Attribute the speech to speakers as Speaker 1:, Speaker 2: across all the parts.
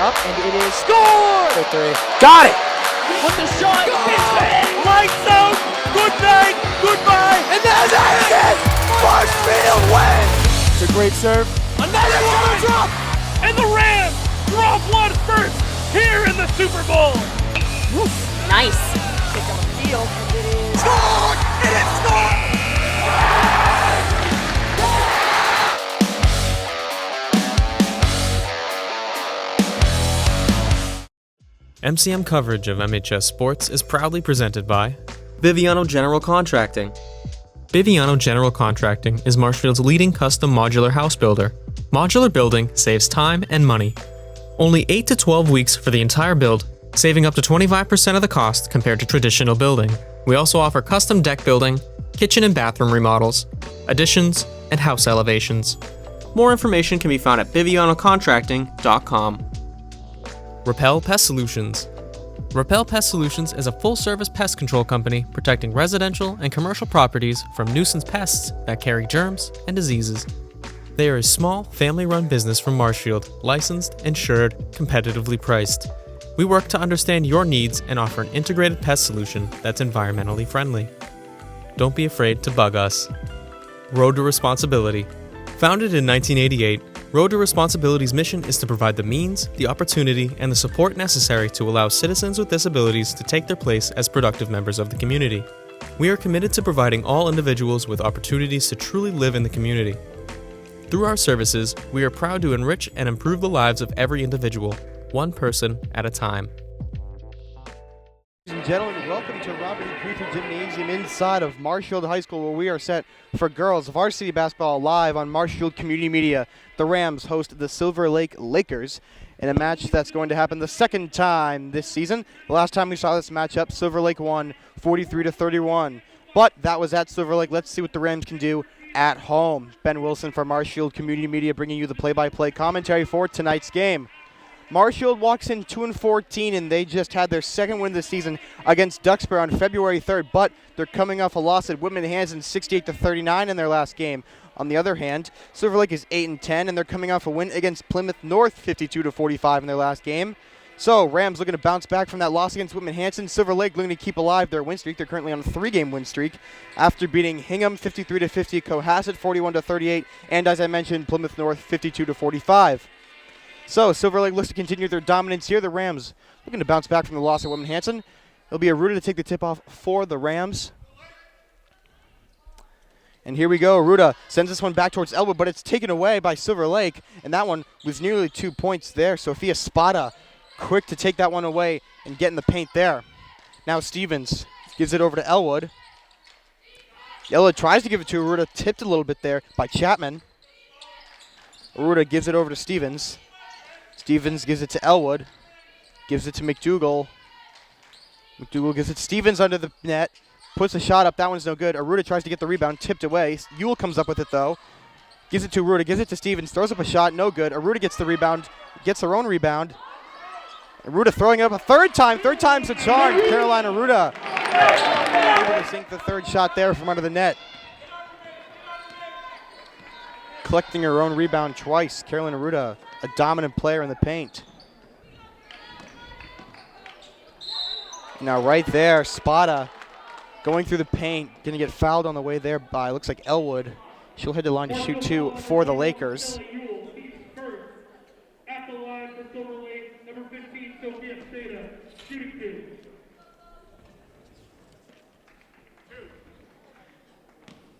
Speaker 1: up, and it is scored!
Speaker 2: For three. Got it!
Speaker 1: With the shot, it's in!
Speaker 3: Lights out! Good night! Goodbye!
Speaker 2: And that's it! Marshfield wins!
Speaker 3: It's a great serve.
Speaker 1: Another one!
Speaker 3: Drop!
Speaker 4: And the Rams drop one first here in the Super Bowl!
Speaker 5: Nice.
Speaker 1: Kick on the field, and it is
Speaker 2: Scored! It is scored!
Speaker 6: MCM coverage of MHS Sports is proudly presented by Biviano General Contracting. Biviano General Contracting is Marshfield's leading custom modular house builder. Modular building saves time and money. Only 8 to 12 weeks for the entire build, saving up to 25% of the cost compared to traditional building. We also offer custom deck building, kitchen and bathroom remodels, additions, and house elevations. More information can be found at bivianocontracting.com. Repel Pest Solutions. Repel Pest Solutions is a full-service pest control company protecting residential and commercial properties from nuisance pests that carry germs and diseases. They are a small, family-run business from Marshfield, licensed, insured, competitively priced. We work to understand your needs and offer an integrated pest solution that's environmentally friendly. Don't be afraid to bug us. Road to Responsibility. Founded in 1988, Road to Responsibility's mission is to provide the means, the opportunity, and the support necessary to allow citizens with disabilities to take their place as productive members of the community. We are committed to providing all individuals with opportunities to truly live in the community. Through our services, we are proud to enrich and improve the lives of every individual, one person at a time.
Speaker 7: Ladies and gentlemen, welcome to Robert E. Keuther Gymnasium inside of Marshfield High School, where we are set for girls varsity basketball live on Marshfield Community Media. The Rams host the Silver Lake Lakers in a match that's going to happen the second time this season. The last time we saw this matchup, Silver Lake won 43-31. But that was at Silver Lake. Let's see what the Rams can do at home. Ben Wilson from Marshfield Community Media bringing you the play-by-play commentary for tonight's game. Marshfield walks in 2-14, and they just had their second win this season against Duxbury on February 3rd, but they're coming off a loss at Whitman Hanson 68-39 in their last game. On the other hand, Silver Lake is 8-10, and they're coming off a win against Plymouth North 52-45 in their last game. So Rams looking to bounce back from that loss against Whitman Hanson. Silver Lake looking to keep alive their win streak. They're currently on a 3-game win streak after beating Hingham 53-50, Cohasset 41-38, and as I mentioned, Plymouth North 52-45. So Silver Lake looks to continue their dominance here. The Rams looking to bounce back from the loss at Whitman Hanson. It'll be Aruda to take the tip-off for the Rams. And here we go. Aruda sends this one back towards Elwood, but it's taken away by Silver Lake, and that one was nearly 2 points there. Sophia Spada quick to take that one away and get in the paint there. Now Stevens gives it over to Elwood. Elwood tries to give it to Aruda, tipped a little bit there by Chapman. Aruda gives it over to Stevens. Stevens gives it to Elwood. Gives it to McDougall. McDougall gives it to Stevens under the net. Puts a shot up. That one's no good. Aruda tries to get the rebound. Tipped away. Ewell comes up with it, though. Gives it to Aruda. Gives it to Stevens. Throws up a shot. No good. Aruda gets the rebound. Gets her own rebound. Aruda throwing it up a third time. Third time's a charm. Caroline Aruda able to sink the third shot there from under the net. Collecting her own rebound twice. Caroline Aruda, a dominant player in the paint. Now right there, Spada going through the paint, going to get fouled on the way there by, looks like Elwood. She'll head to the line to shoot two for the Lakers.
Speaker 4: At the line for Silver Lake, number 15, Sophia Spada, shooting two.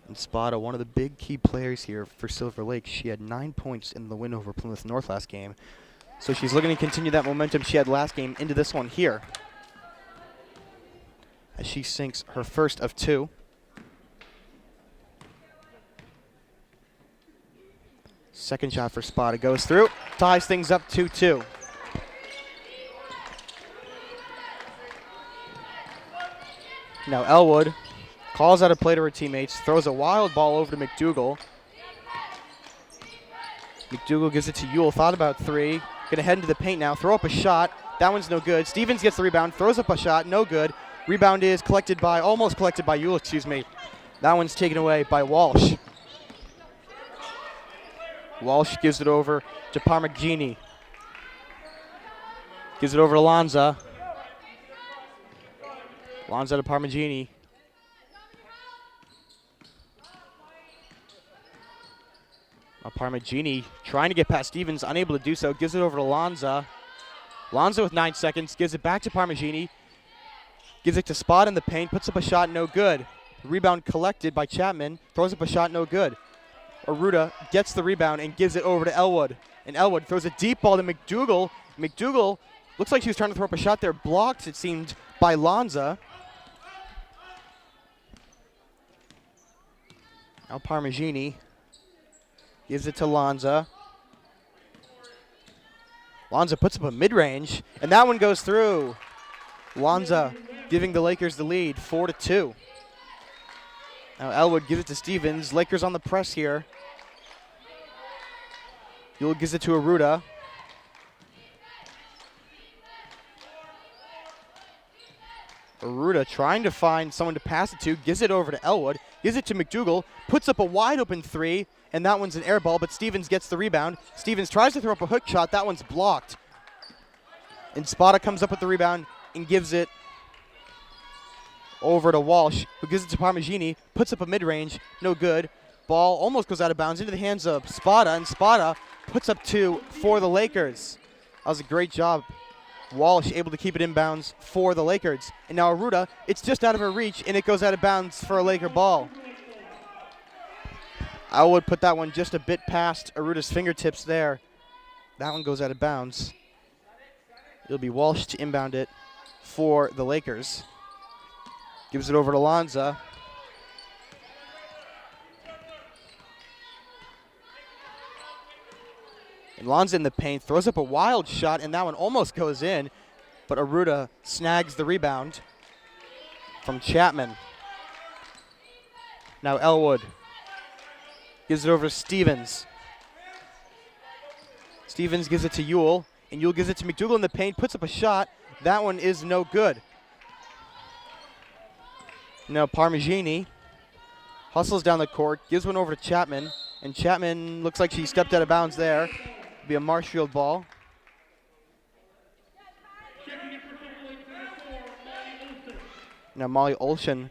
Speaker 7: And Spada, one of the big key players here for Silver Lake. She had 9 points in the win over Plymouth North last game. So she's looking to continue that momentum she had last game into this one here, as she sinks her first of two. Second shot for Spada goes through, ties things up 2-2. Now Elwood calls out a play to her teammates, throws a wild ball over to McDougall. McDougall gives it to Ewell, thought about three. Gonna head into the paint now, throw up a shot. That one's no good. Stevens gets the rebound, throws up a shot, no good. Rebound is almost collected by Ewell, excuse me. That one's taken away by Walsh. Walsh gives it over to Parmigiani. Gives it over to Lanza. Lanza to Parmigiani. Now Parmigiani trying to get past Stevens, unable to do so. Gives it over to Lanza. Lanza with 9 seconds. Gives it back to Parmigiani. Gives it to Spot in the paint. Puts up a shot, no good. Rebound collected by Chapman. Throws up a shot, no good. Aruda gets the rebound and gives it over to Elwood. And Elwood throws a deep ball to McDougal. McDougal looks like she was trying to throw up a shot there. Blocked, it seemed, by Lanza. Now Parmigiani gives it to Lanza. Lanza puts up a mid-range, and that one goes through. Lanza giving the Lakers the lead, 4-2. Now Elwood gives it to Stevens. Lakers on the press here. Yule gives it to Aruda. Aruda trying to find someone to pass it to. Gives it over to Elwood. Gives it to McDougal. Puts up a wide open three, and that one's an air ball, but Stevens gets the rebound. Stevens tries to throw up a hook shot. That one's blocked. And Spada comes up with the rebound and gives it over to Walsh, who gives it to Parmigiani. Puts up a mid-range. No good. Ball almost goes out of bounds into the hands of Spada, and Spada puts up 2 for the Lakers. That was a great job. Walsh able to keep it inbounds for the Lakers. And now Aruda, it's just out of her reach, and it goes out of bounds for a Laker ball. I would put that one just a bit past Aruda's fingertips there. That one goes out of bounds. It'll be Walsh to inbound it for the Lakers. Gives it over to Lanza. And Lanza in the paint, throws up a wild shot, and that one almost goes in, but Aruda snags the rebound from Chapman. Now Elwood gives it over to Stevens. Stevens gives it to Yule, and Yule gives it to McDougal in the paint, puts up a shot. That one is no good. Now Parmigiani hustles down the court, gives one over to Chapman, and Chapman looks like she stepped out of bounds there. It'll be a Marshfield ball. Now Olsen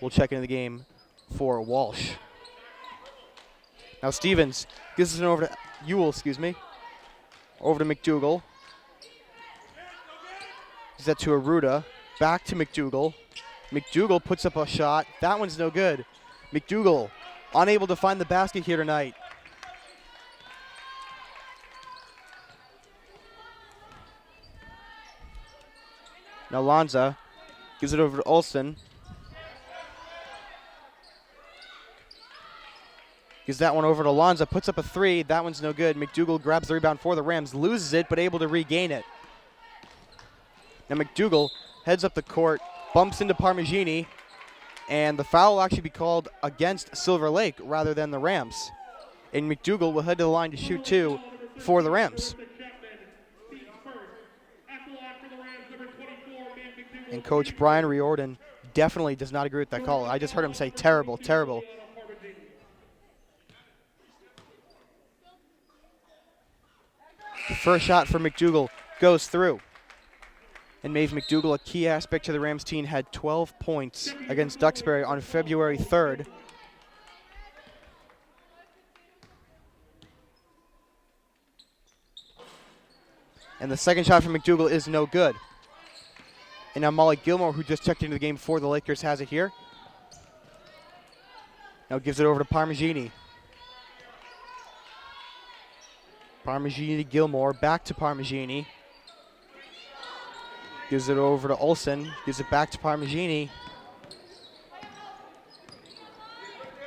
Speaker 7: will check into the game for Walsh. Now Stevens gives it over to Ewell, over to McDougal. Gives that to Aruda. Back to McDougal. McDougal puts up a shot. That one's no good. McDougal unable to find the basket here tonight. Now Lanza gives it over to Olsen. Gives that one over to Lanza. Puts up a three. That one's no good. McDougal grabs the rebound for the Rams. Loses it, but able to regain it. Now McDougal heads up the court, bumps into Parmigiani, and the foul will actually be called against Silver Lake rather than the Rams. And McDougal will head to the line to shoot 2 for the Rams. And Coach Brian Riordan definitely does not agree with that call. I just heard him say terrible, terrible. The first shot for McDougal goes through. And Maeve McDougal, a key aspect to the Rams team, had 12 points against Duxbury on February 3rd. And the second shot from McDougal is no good. And now Molly Gilmore, who just checked into the game for the Lakers, has it here. Now gives it over to Parmigiani. Parmigiani to Gilmore, back to Parmigiani. Gives it over to Olsen, gives it back to Parmigiani.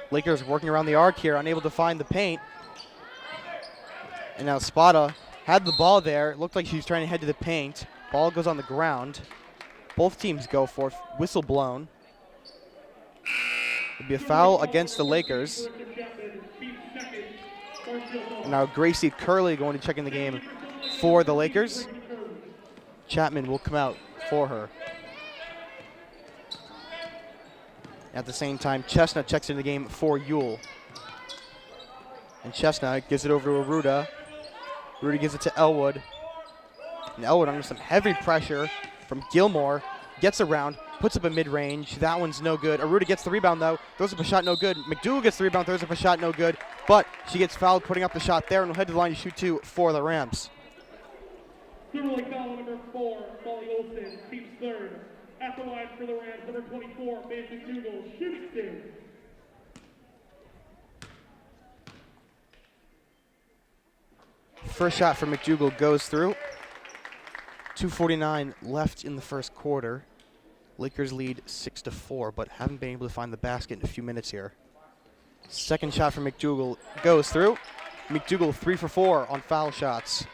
Speaker 7: Lakers working around the arc here, unable to find the paint. And now Spada had the ball there. It looked like she was trying to head to the paint. Ball goes on the ground. Both teams go for it. Whistle blown. It'll be a foul against the Lakers. And now Gracie Curley going to check in the game for the Lakers. Chapman will come out for her. At the same time, Chestnut checks into the game for Yule. And Chestnut gives it over to Aruda. Aruda gives it to Elwood. And Elwood under some heavy pressure from Gilmore. Gets around, puts up a mid-range. That one's no good. Aruda gets the rebound, though. Throws up a shot, no good. McDougal gets the rebound, throws up a shot, no good. But she gets fouled, putting up the shot there, and will head to the line to shoot 2 for the Rams.
Speaker 4: Super League foul number 4, Molly Olsen, team's third. At the line for the Rams, number 24, Mason Dougal, shooting 2.
Speaker 7: First shot for McDougal goes through. 2:49 left in the first quarter. Lakers lead 6-4, but haven't been able to find the basket in a few minutes here. Second shot for McDougal goes through. McDougal 3 for 4 on foul shots.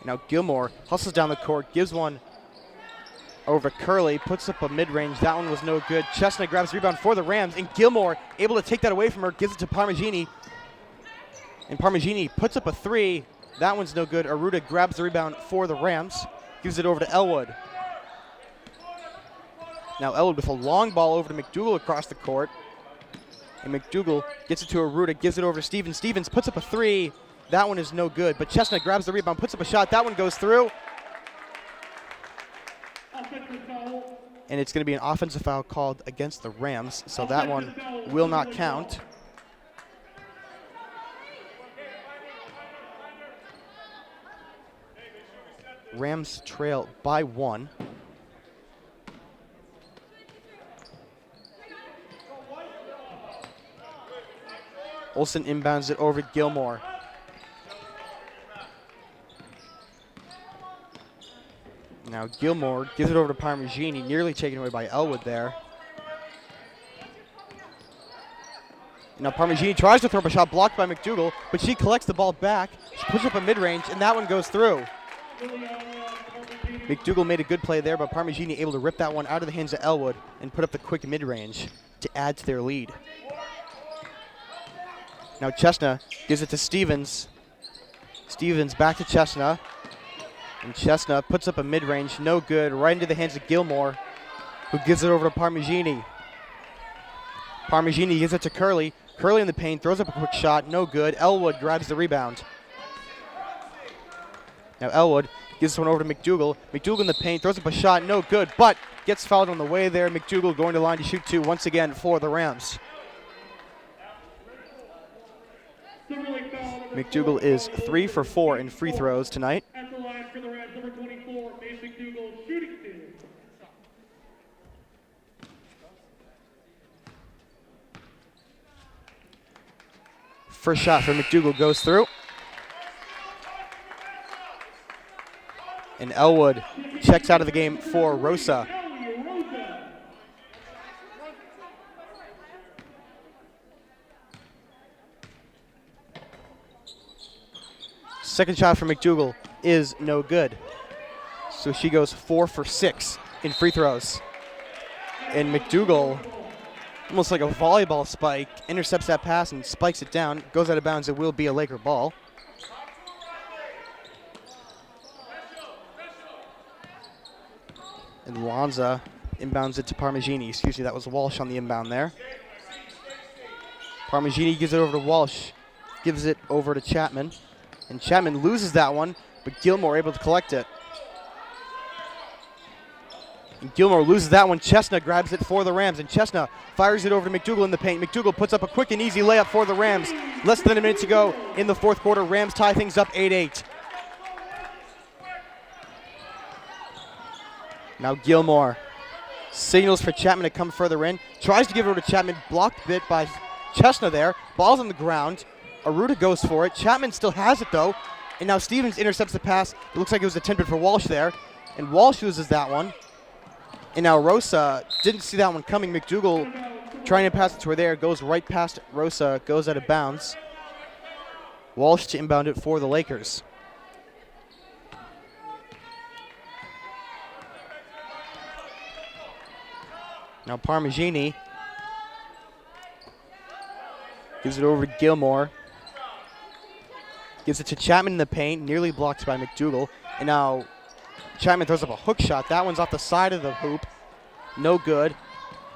Speaker 7: Now Gilmore hustles down the court, gives one over Curley, puts up a mid-range. That one was no good. Chestnut grabs the rebound for the Rams, and Gilmore able to take that away from her, gives it to Parmigiani. And Parmigiani puts up a 3. That one's no good. Aruda grabs the rebound for the Rams, gives it over to Elwood. Now Elwood with a long ball over to McDougal across the court. And McDougal gets it to Aruda, gives it over to Stevens. Stevens puts up a 3. That one is no good, but Chestnut grabs the rebound, puts up a shot. That one goes through. And it's going to be an offensive foul called against the Rams, so that one will not count. Rams trail by 1. Olsen inbounds it over to Gilmore. Now Gilmore gives it over to Parmigiani, nearly taken away by Elwood there. Now Parmigiani tries to throw up a shot, blocked by McDougal, but she collects the ball back. She puts up a mid-range, and that one goes through. McDougal made a good play there, but Parmigiani able to rip that one out of the hands of Elwood and put up the quick mid-range to add to their lead. Now Chestnut gives it to Stevens. Stevens back to Chestnut. And Chestnut puts up a mid-range, no good, right into the hands of Gilmore, who gives it over to Parmigiani. Parmigiani gives it to Curley. Curley in the paint, throws up a quick shot, no good. Elwood grabs the rebound. Now Elwood gives this one over to McDougal. McDougal in the paint, throws up a shot, no good, but gets fouled on the way there. McDougal going to line to shoot 2 once again for the Rams. McDougal is 3 for 4 in free throws tonight.
Speaker 4: At the line for the Rams, number 24, Mason Dougal, shooting 2.
Speaker 7: First shot for McDougal goes through. And Elwood checks out of the game for Rosa. Second shot for McDougal is no good. So she goes 4 for 6 in free throws. And McDougal, almost like a volleyball spike, intercepts that pass and spikes it down. Goes out of bounds. It will be a Laker ball. And Lanza inbounds it to Parmigiani. Excuse me, that was Walsh on the inbound there. Parmigiani gives it over to Walsh. Gives it over to Chapman. And Chapman loses that one, but Gilmore able to collect it. And Gilmore loses that one. Chestnut grabs it for the Rams, and Chestnut fires it over to McDougal in the paint. McDougal puts up a quick and easy layup for the Rams. Less than a minute to go in the fourth quarter. Rams tie things up 8-8. Now Gilmore signals for Chapman to come further in. Tries to give it over to Chapman. Blocked a bit by Chestnut there. Ball's on the ground. Aruda goes for it. Chapman still has it, though. And now Stevens intercepts the pass. It looks like it was attempted for Walsh there. And Walsh loses that one. And now Rosa didn't see that one coming. McDougal trying to pass it to her there. Goes right past Rosa. Goes out of bounds. Walsh to inbound it for the Lakers. Now Parmigiani gives it over to Gilmore. Gives it to Chapman in the paint, nearly blocked by McDougal. And now Chapman throws up a hook shot. That one's off the side of the hoop. No good.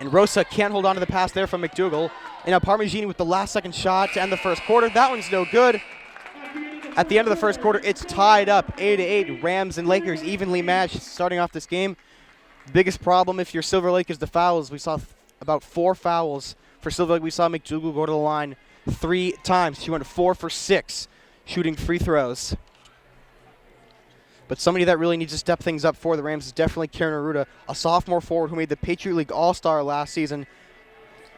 Speaker 7: And Rosa can't hold on to the pass there from McDougal. And now Parmigiani with the last second shot to end the first quarter. That one's no good. At the end of the first quarter, it's tied up 8-8. Rams and Lakers evenly matched starting off this game. Biggest problem if you're Silver Lake is the fouls. We saw about 4 fouls for Silver Lake. We saw McDougal go to the line 3 times. She went 4 for 6 shooting free throws. But somebody that really needs to step things up for the Rams is definitely Karen Aruda, a sophomore forward who made the Patriot League All-Star last season.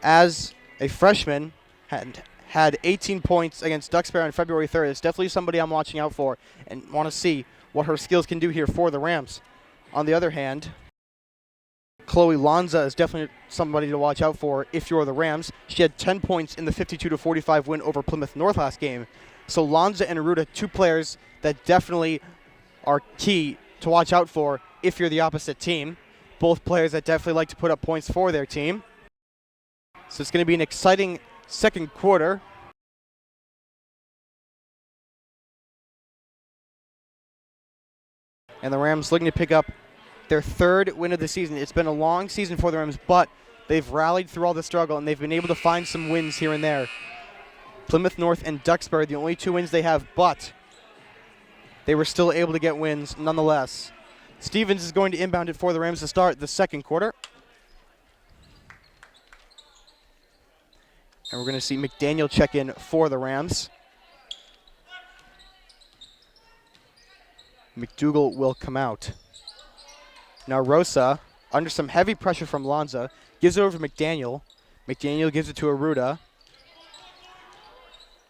Speaker 7: As a freshman, had 18 points against Duxbury on February 3rd. It's definitely somebody I'm watching out for and want to see what her skills can do here for the Rams. On the other hand, Chloe Lanza is definitely somebody to watch out for if you're the Rams. She had 10 points in the 52-45 win over Plymouth North last game. So Lanza and Aruda, 2 players that definitely are key to watch out for if you're the opposite team. Both players that definitely like to put up points for their team. So it's going to be an exciting second quarter. And the Rams looking to pick up their 3rd win of the season. It's been a long season for the Rams, but they've rallied through all the struggle, and they've been able to find some wins here and there. Plymouth North and Duxbury, the only 2 wins they have, but they were still able to get wins nonetheless. Stevens is going to inbound it for the Rams to start the second quarter. And we're going to see McDaniel check in for the Rams. McDougal will come out. Now Rosa, under some heavy pressure from Lanza, gives it over to McDaniel. McDaniel gives it to Aruda.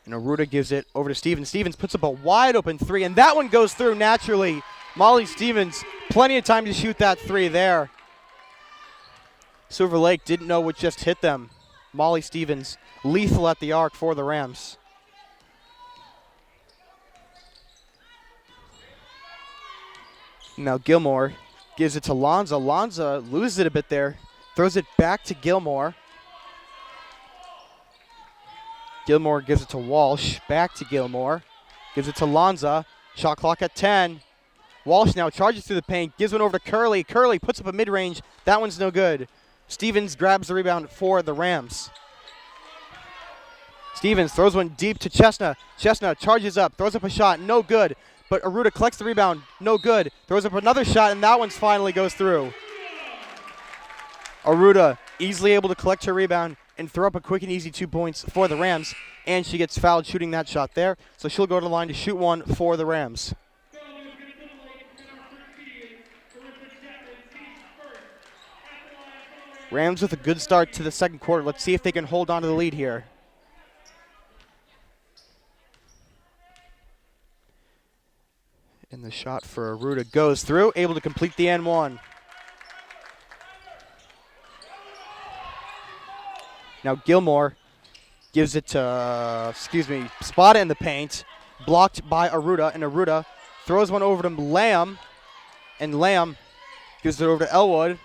Speaker 7: And Aruda gives it over to Stevens. Stevens puts up a wide open 3, and that one goes through naturally. Molly Stevens, plenty of time to shoot that 3 there. Silver Lake didn't know what just hit them. Molly Stevens, lethal at the arc for the Rams. Now Gilmore gives it to Lanza. Lanza loses it a bit there. Throws it back to Gilmore. Gilmore gives it to Walsh. Back to Gilmore. Gives it to Lanza. Shot clock at 10. Walsh now charges through the paint. Gives one over to Curley. Curley puts up a mid-range. That one's no good. Stevens grabs the rebound for the Rams. Stevens throws one deep to Chestnut. Chestnut charges up. Throws up a shot. No good. But Aruda collects the rebound. No good. Throws up another shot, and that one finally goes through. Aruda easily able to collect her rebound and throw up a quick and easy 2 points for the Rams. And she gets fouled shooting that shot there. So she'll go to the line to shoot one for the Rams. Rams with a good start to the second quarter. Let's see if they can hold on to the lead here. And the shot for Aruda goes through, able to complete the N1. Now Gilmore gives it to, spot it in the paint, blocked by Aruda, and Aruda throws one over to Lamb, and Lamb gives it over to Elwood.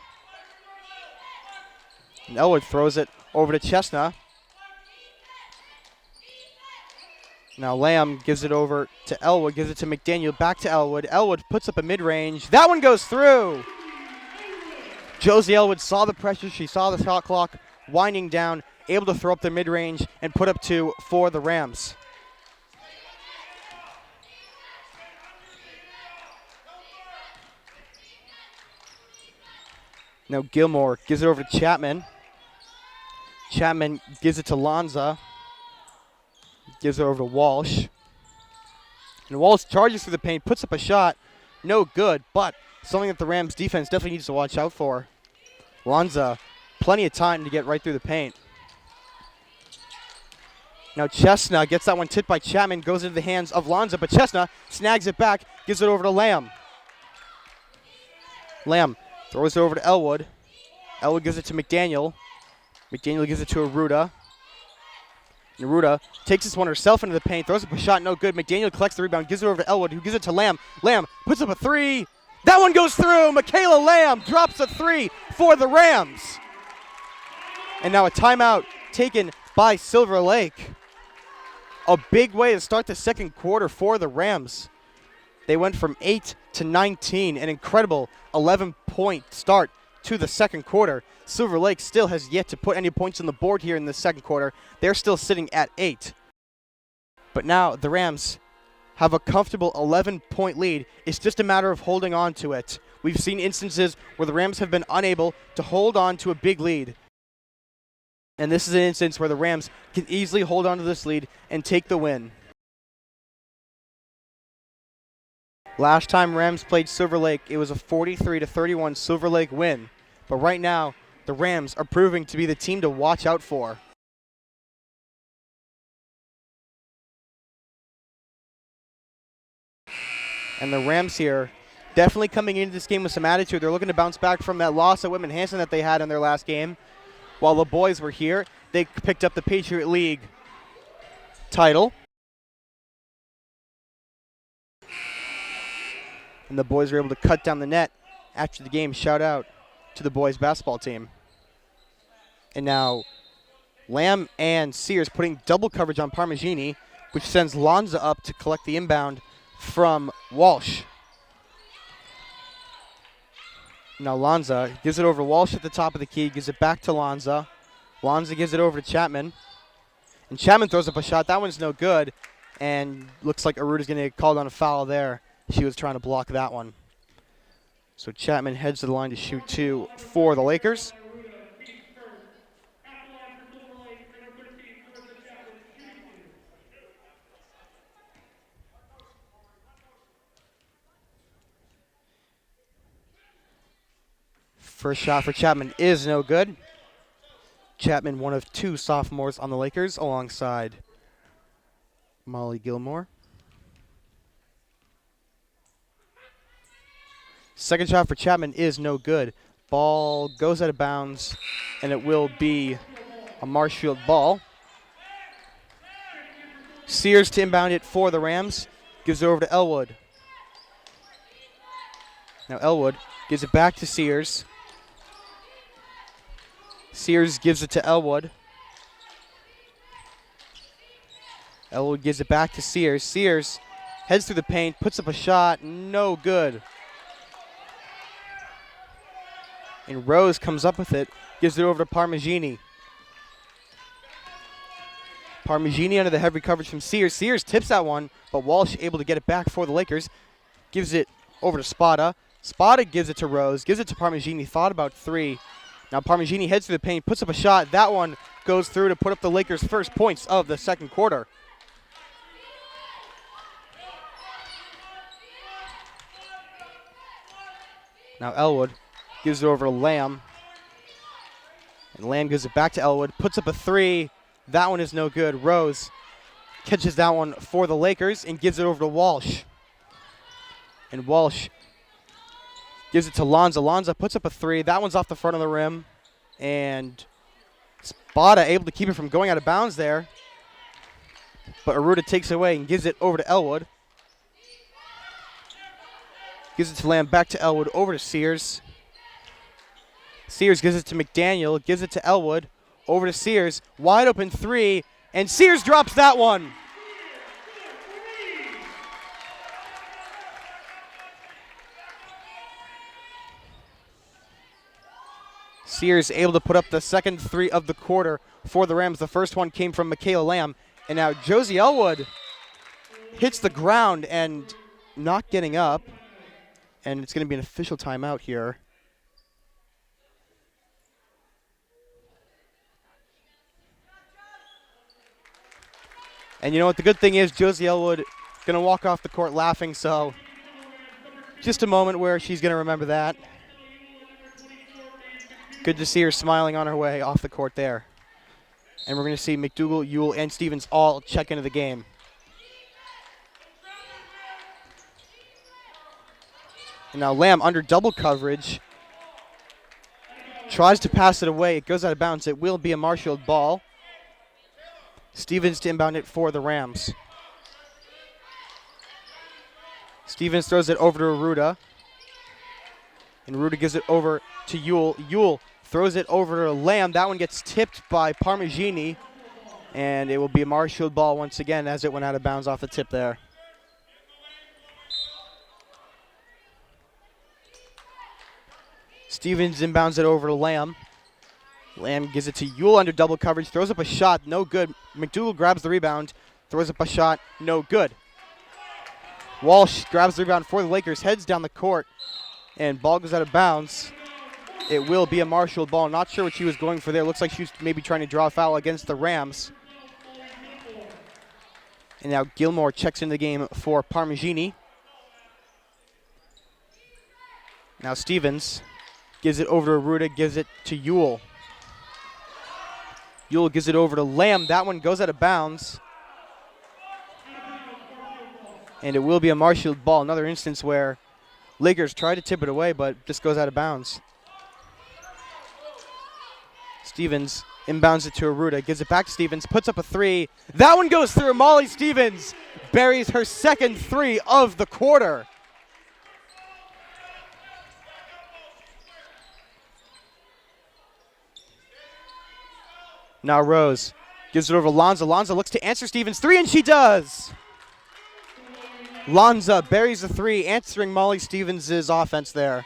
Speaker 7: And Elwood throws it over to Chestnut. Now Lamb gives it over to Elwood, gives it to McDaniel, back to Elwood. Elwood puts up a mid-range. That one goes through. Josie Elwood saw the pressure. She saw the shot clock winding down, able to throw up the mid-range and put up 2 for the Rams. Now Gilmore gives it over to Chapman. Chapman gives it to Lanza. Gives it over to Walsh. And Walsh charges through the paint, puts up a shot. No good, but something that the Rams defense definitely needs to watch out for. Lanza, plenty of time to get right through the paint. Now Chestnut gets that one tipped by Chapman, goes into the hands of Lanza, but Chestnut snags it back, gives it over to Lamb. Lamb throws it over to Elwood. Elwood gives it to McDaniel. McDaniel gives it to Aruda. And Aruda takes this one herself into the paint, throws up a shot, no good. McDaniel collects the rebound, gives it over to Elwood, who gives it to Lamb. Lamb puts up a 3. That one goes through. Michaela Lamb drops a 3 for the Rams. And now a timeout taken by Silver Lake. A big way to start the second quarter for the Rams. They went from 8 to 19, an incredible 11-point start to the second quarter. Silver Lake still has yet to put any points on the board here in the second quarter. They're still sitting at 8. But now the Rams have a comfortable 11-point lead. It's just a matter of holding on to it. We've seen instances where the Rams have been unable to hold on to a big lead. And this is an instance where the Rams can easily hold on to this lead and take the win. Last time Rams played Silver Lake, it was a 43-31 Silver Lake win. But right now, the Rams are proving to be the team to watch out for. And the Rams here definitely coming into this game with some attitude. They're looking to bounce back from that loss at Whitman Hanson that they had in their last game. While the boys were here, they picked up the Patriot League title. And the boys were able to cut down the net after the game. Shout out to the boys basketball team. And now Lamb and Sears putting double coverage on Parmigiani, which sends Lanza up to collect the inbound from Walsh. Now Lanza gives it over to Walsh at the top of the key, gives it back to Lanza. Lanza gives it over to Chapman. And Chapman throws up a shot. That one's no good. And looks like Aruda's going to get called on a foul there. She was trying to block that one. So Chapman heads to the line to shoot 2 for the Lakers. First shot for Chapman is no good. Chapman, one of 2 sophomores on the Lakers, alongside Molly Gilmore. Second shot for Chapman is no good. Ball goes out of bounds, and it will be a Marshfield ball. Sears to inbound it for the Rams. Gives it over to Elwood. Now Elwood gives it back to Sears. Sears gives it to Elwood. Elwood gives it back to Sears. Sears heads through the paint, puts up a shot, no good. And Rose comes up with it, gives it over to Parmigiani. Parmigiani under the heavy coverage from Sears. Sears tips that one, but Walsh able to get it back for the Lakers. Gives it over to Spada. Spada gives it to Rose, gives it to Parmigiani, thought about 3. Now Parmigiani heads through the paint, puts up a shot. That one goes through to put up the Lakers' first points of the second quarter. Now Elwood gives it over to Lamb. And Lamb gives it back to Elwood, puts up a 3. That one is no good. Rose catches that one for the Lakers and gives it over to Walsh. And Walsh gives it to Lanza. Lanza puts up a 3. That one's off the front of the rim. And Spada able to keep it from going out of bounds there. But Aruda takes it away and gives it over to Elwood. Gives it to Lamb, back to Elwood, over to Sears. Sears gives it to McDaniel, gives it to Elwood, over to Sears. Wide open 3, and Sears drops that one. Sears able to put up the second 3 of the quarter for the Rams. The first one came from Michaela Lamb. And now Josie Elwood hits the ground and not getting up. And it's going to be an official timeout here. And you know what? The good thing is Josie Elwood going to walk off the court laughing. So just a moment where she's going to remember that. Good to see her smiling on her way off the court there. And we're going to see McDougal, Ewell, and Stevens all check into the game. And now Lamb under double coverage. Tries to pass it away. It goes out of bounds. It will be a Marshfield ball. Stevens to inbound it for the Rams. Stevens throws it over to Aruda. And Aruda gives it over to Ewell. Ewell throws it over to Lamb. That one gets tipped by Parmigiani. And it will be a Marshfield ball once again as it went out of bounds off the tip there. Stevens inbounds it over to Lamb. Lamb gives it to Yule under double coverage, throws up a shot, no good. McDougal grabs the rebound, throws up a shot, no good. Walsh grabs the rebound for the Lakers, heads down the court, and ball goes out of bounds. It will be a Marshfield ball. Not sure what she was going for there. Looks like she was maybe trying to draw a foul against the Rams. And now Gilmore checks into the game for Parmigiani. Now Stevens gives it over to Aruda, gives it to Yule. Yule gives it over to Lamb. That one goes out of bounds. And it will be a Marshfield ball. Another instance where Lakers try to tip it away, but just goes out of bounds. Stevens inbounds it to Aruda, gives it back to Stevens, puts up a three. That one goes through. Molly Stevens buries her second three of the quarter. Now Rose gives it over to Lanza. Lanza looks to answer Stevens' three, and she does. Lanza buries a three, answering Molly Stevens' offense there.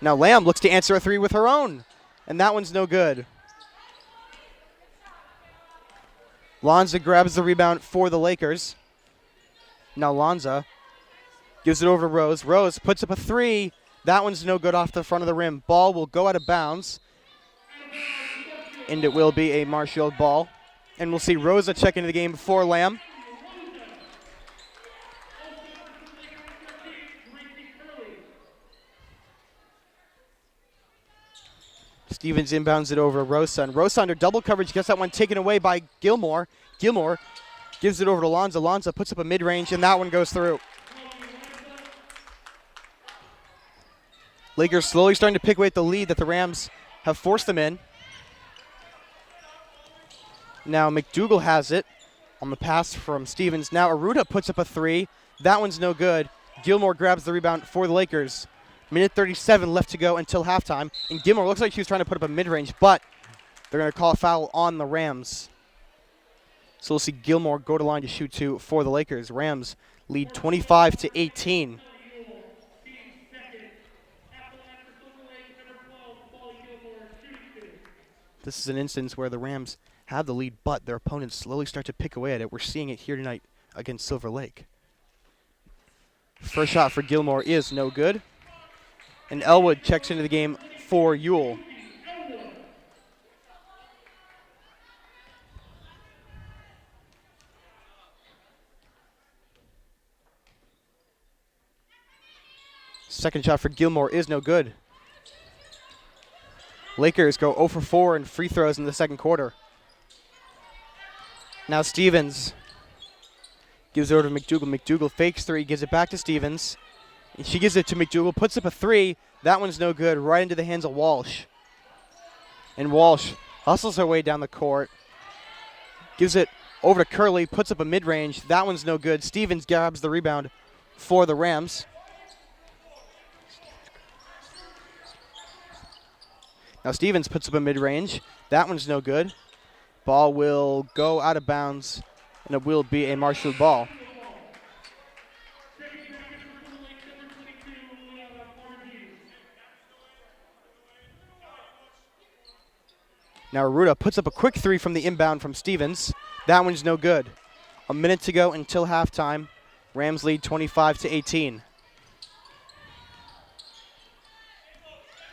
Speaker 7: Now Lamb looks to answer a three with her own, and that one's no good. Lanza grabs the rebound for the Lakers. Now Lanza gives it over to Rose. Rose puts up a three. That one's no good off the front of the rim. Ball will go out of bounds, and it will be a Marshfield ball. And we'll see Rosa check into the game for Lamb. Stevens inbounds it over to Rosa, and Rosa under double coverage gets that one taken away by Gilmore. Gilmore gives it over to Lanza. Lanza puts up a mid-range, and that one goes through. Lakers slowly starting to pick away at the lead that the Rams have forced them in. Now McDougal has it on the pass from Stevens. Now Aruda puts up a three. That one's no good. Gilmore grabs the rebound for the Lakers. Minute 37 left to go until halftime. And Gilmore looks like she was trying to put up a mid-range, but they're going to call a foul on the Rams. So we'll see Gilmore go to line to shoot two for the Lakers. Rams lead 25-18. This is an instance where the Rams have the lead, but their opponents slowly start to pick away at it. We're seeing it here tonight against Silver Lake. First shot for Gilmore is no good. And Elwood checks into the game for Yule. Second shot for Gilmore is no good. Lakers go 0 for 4 in free throws in the second quarter. Now Stevens gives it over to McDougal. McDougal fakes three, gives it back to Stevens. And she gives it to McDougal, puts up a three. That one's no good, right into the hands of Walsh. And Walsh hustles her way down the court. Gives it over to Curley, puts up a mid-range. That one's no good. Stevens grabs the rebound for the Rams. Now Stevens puts up a mid-range. That one's no good. Ball will go out of bounds, and it will be a Marshfield ball. Now Aruda puts up a quick three from the inbound from Stevens. That one's no good. A minute to go until halftime. Rams lead 25-18.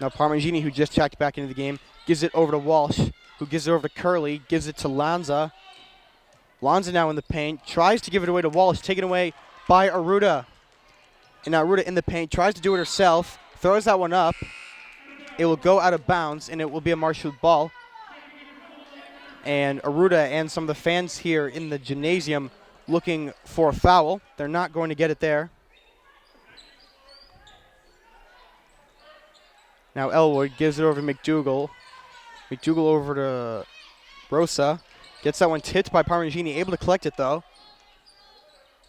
Speaker 7: Now Parmigiani, who just checked back into the game, gives it over to Walsh, who gives it over to Curley, gives it to Lanza. Lanza now in the paint, tries to give it away to Walsh, taken away by Aruda. And now Aruda in the paint, tries to do it herself, throws that one up. It will go out of bounds, and it will be a Marshfield ball. And Aruda and some of the fans here in the Gymnasium looking for a foul. They're not going to get it there. Now Elwood gives it over to McDougal. McDougal over to Rosa. Gets that one tipped by Parmigiani, able to collect it though.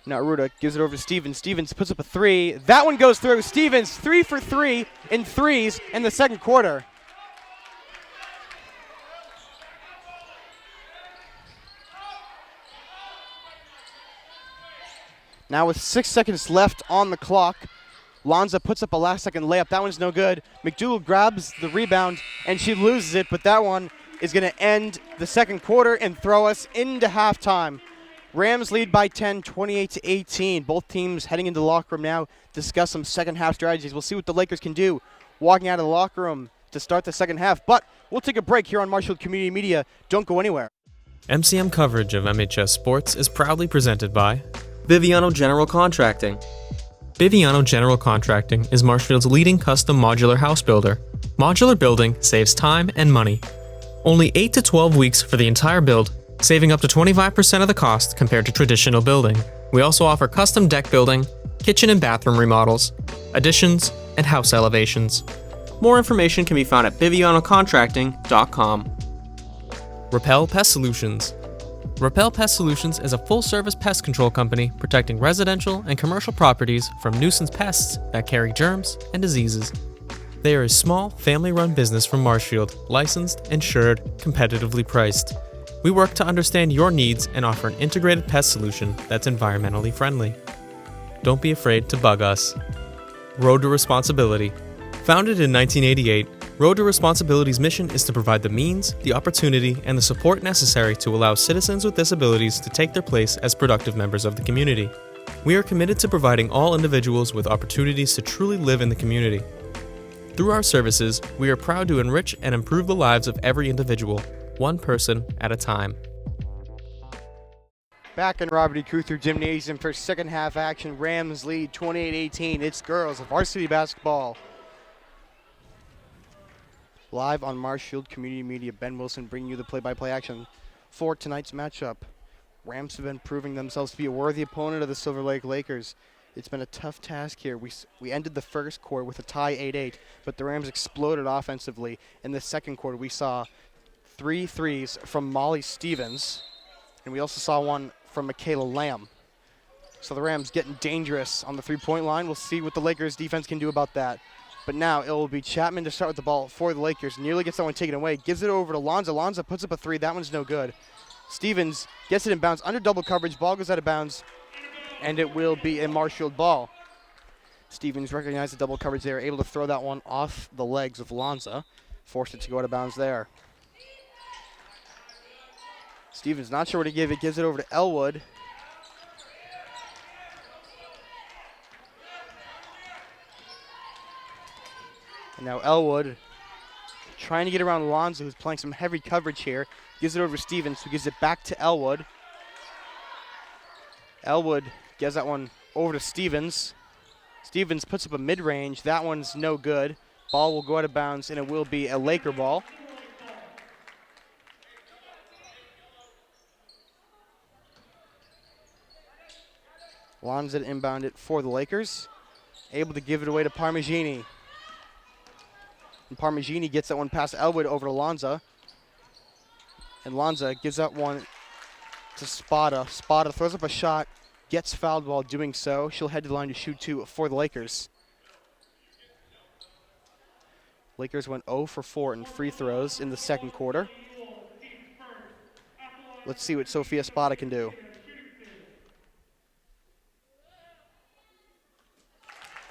Speaker 7: Now Aruda gives it over to Stevens. Stevens puts up a three. That one goes through. Stevens 3 for 3 in threes in the second quarter. Now with 6 seconds left on the clock, Lonza puts up a last-second layup. That one's no good. McDougal grabs the rebound, and she loses it, but that one is going to end the second quarter and throw us into halftime. Rams lead by 10, 28-18. Both teams heading into the locker room now, discuss some second-half strategies. We'll see what the Lakers can do walking out of the locker room to start the second half, but we'll take a break here on Marshfield Community Media. Don't go anywhere.
Speaker 6: MCM coverage of MHS sports is proudly presented by Biviano General Contracting. Biviano General Contracting is Marshfield's leading custom modular house builder. Modular building saves time and money. Only 8 to 12 weeks for the entire build, saving up to 25% of the cost compared to traditional building. We also offer custom deck building, kitchen and bathroom remodels, additions, and house elevations. More information can be found at bivianocontracting.com. Repel Pest Solutions. Repel Pest Solutions is a full-service pest control company protecting residential and commercial properties from nuisance pests that carry germs and diseases. They are a small, family-run business from Marshfield, licensed, insured, competitively priced. We work to understand your needs and offer an integrated pest solution that's environmentally friendly. Don't be afraid to bug us. Road to Responsibility. Founded in 1988, Road to Responsibility's mission is to provide the means, the opportunity, and the support necessary to allow citizens with disabilities to take their place as productive members of the community. We are committed to providing all individuals with opportunities to truly live in the community. Through our services, we are proud to enrich and improve the lives of every individual, one person at a time.
Speaker 7: Back in Robert E. Keuther Gymnasium for second half action. Rams lead 28-18. It's girls varsity basketball. Live on Marshfield Community Media, Ben Wilson bringing you the play-by-play action for tonight's matchup. Rams have been proving themselves to be a worthy opponent of the Silver Lake Lakers. It's been a tough task here. We ended the first quarter with a tie 8-8, but the Rams exploded offensively. In the second quarter, we saw 3 threes from Molly Stevens, and we also saw one from Michaela Lamb. So the Rams getting dangerous on the three-point line. We'll see what the Lakers defense can do about that. But now it will be Chapman to start with the ball for the Lakers. Nearly gets that one taken away. Gives it over to Lonza. Lonza puts up a three. That one's no good. Stevens gets it in bounds under double coverage. Ball goes out of bounds, and it will be a Marshfield ball. Stevens recognized the double coverage there, able to throw that one off the legs of Lonza. Forced it to go out of bounds there. Stevens not sure what to give it. Gives it over to Elwood. And now Elwood trying to get around Lonzo, who's playing some heavy coverage here. Gives it over to Stevens, who gives it back to Elwood. Elwood gives that one over to Stevens. Stevens puts up a mid-range. That one's no good. Ball will go out of bounds, and it will be a Laker ball. Lonzo inbound it for the Lakers. Able to give it away to Parmigiani. And Parmigiani gets that one past Elwood over to Lonza. And Lonza gives that one to Spada. Spada throws up a shot, gets fouled while doing so. She'll head to the line to shoot 2 for the Lakers. Lakers went 0 for 4 in free throws in the second quarter. Let's see what Sophia Spada can do.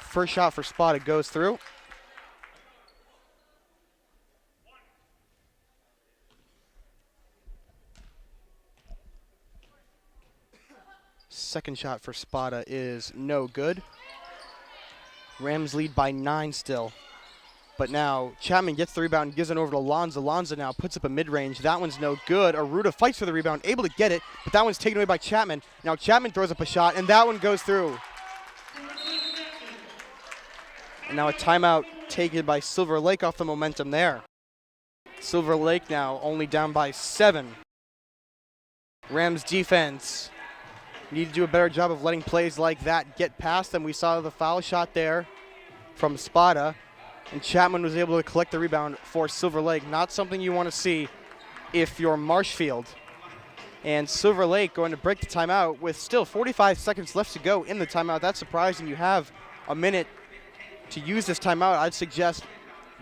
Speaker 7: First shot for Spada goes through. Second shot for Spada is no good. Rams lead by 9 still. But now Chapman gets the rebound and gives it over to Lonza. Lonza now puts up a mid-range. That one's no good. Aruda fights for the rebound, able to get it, but that one's taken away by Chapman. Now Chapman throws up a shot, and that one goes through. And now a timeout taken by Silver Lake off the momentum there. Silver Lake now only down by 7. Rams defense need to do a better job of letting plays like that get past them. We saw the foul shot there from Spada, and Chapman was able to collect the rebound for Silver Lake. Not something you want to see if you're Marshfield. And Silver Lake going to break the timeout with still 45 seconds left to go in the timeout. That's surprising. You have a minute to use this timeout. I'd suggest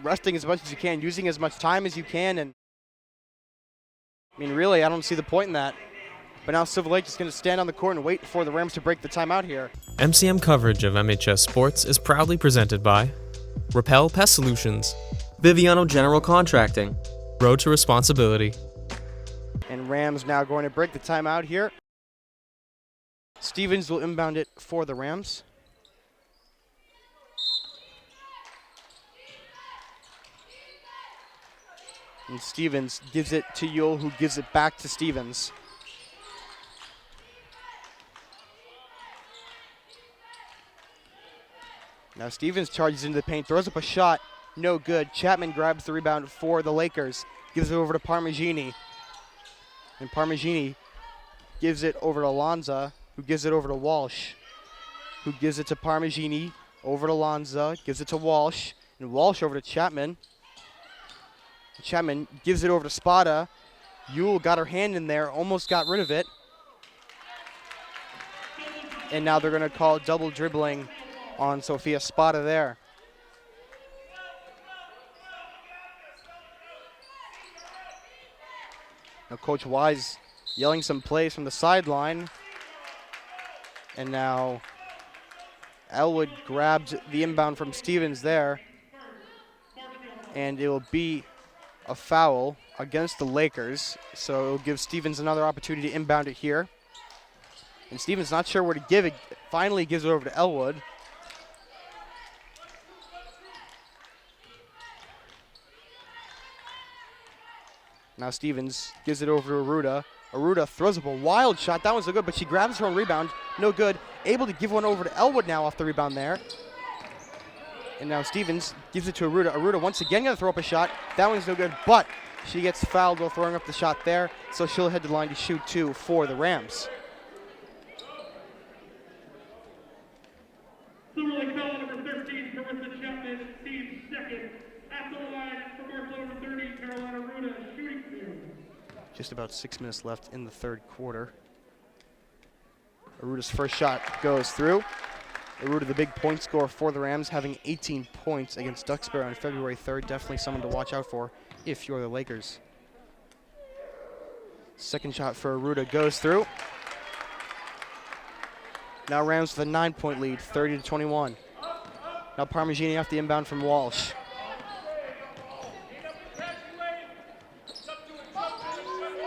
Speaker 7: resting as much as you can, using as much time as you can. And I mean, really, I don't see the point in that. But now Silver Lake is going to stand on the court and wait for the Rams to break the timeout here.
Speaker 6: MCM coverage of MHS Sports is proudly presented by Repel Pest Solutions, Biviano General Contracting, Road to Responsibility.
Speaker 7: And Rams now going to break the timeout here. Stevens will inbound it for the Rams. And Stevens gives it to Yule, who gives it back to Stevens. Now Stevens charges into the paint, throws up a shot, no good. Chapman grabs the rebound for the Lakers, gives it over to Parmigiani. And Parmigiani gives it over to Lanza, who gives it over to Walsh, who gives it to Parmigiani, over to Lanza, gives it to Walsh, and Walsh over to Chapman. Chapman gives it over to Spada. Yule got her hand in there, almost got rid of it. And now they're going to call double dribbling on Sophia Spada there. Now Coach Wise yelling some plays from the sideline. And now Elwood grabbed the inbound from Stevens there. And it will be a foul against the Lakers. So it'll give Stevens another opportunity to inbound it here. And Stevens not sure where to give it. Finally gives it over to Elwood. Now Stevens gives it over to Aruda. Aruda throws up a wild shot. That one's no good, but she grabs her own rebound. No good. Able to give one over to Elwood now off the rebound there. And now Stevens gives it to Aruda. Aruda once again going to throw up a shot. That one's no good, but she gets fouled while throwing up the shot there, so she'll head to the line to shoot two for the Rams.
Speaker 4: Silver Lake foul number 13, Carissa Chapman, team second. At the line for Marshfield number 30, Carolina Aruda, shooting two.
Speaker 7: Just about 6 minutes left in the third quarter. Aruda's first shot goes through. Aruda, the big point scorer for the Rams, having 18 points against Duxbury on February 3rd. Definitely someone to watch out for if you're the Lakers. Second shot for Aruda goes through. Now Rams with a 9-point lead, 30-21. Now Parmigiani off the inbound from Walsh.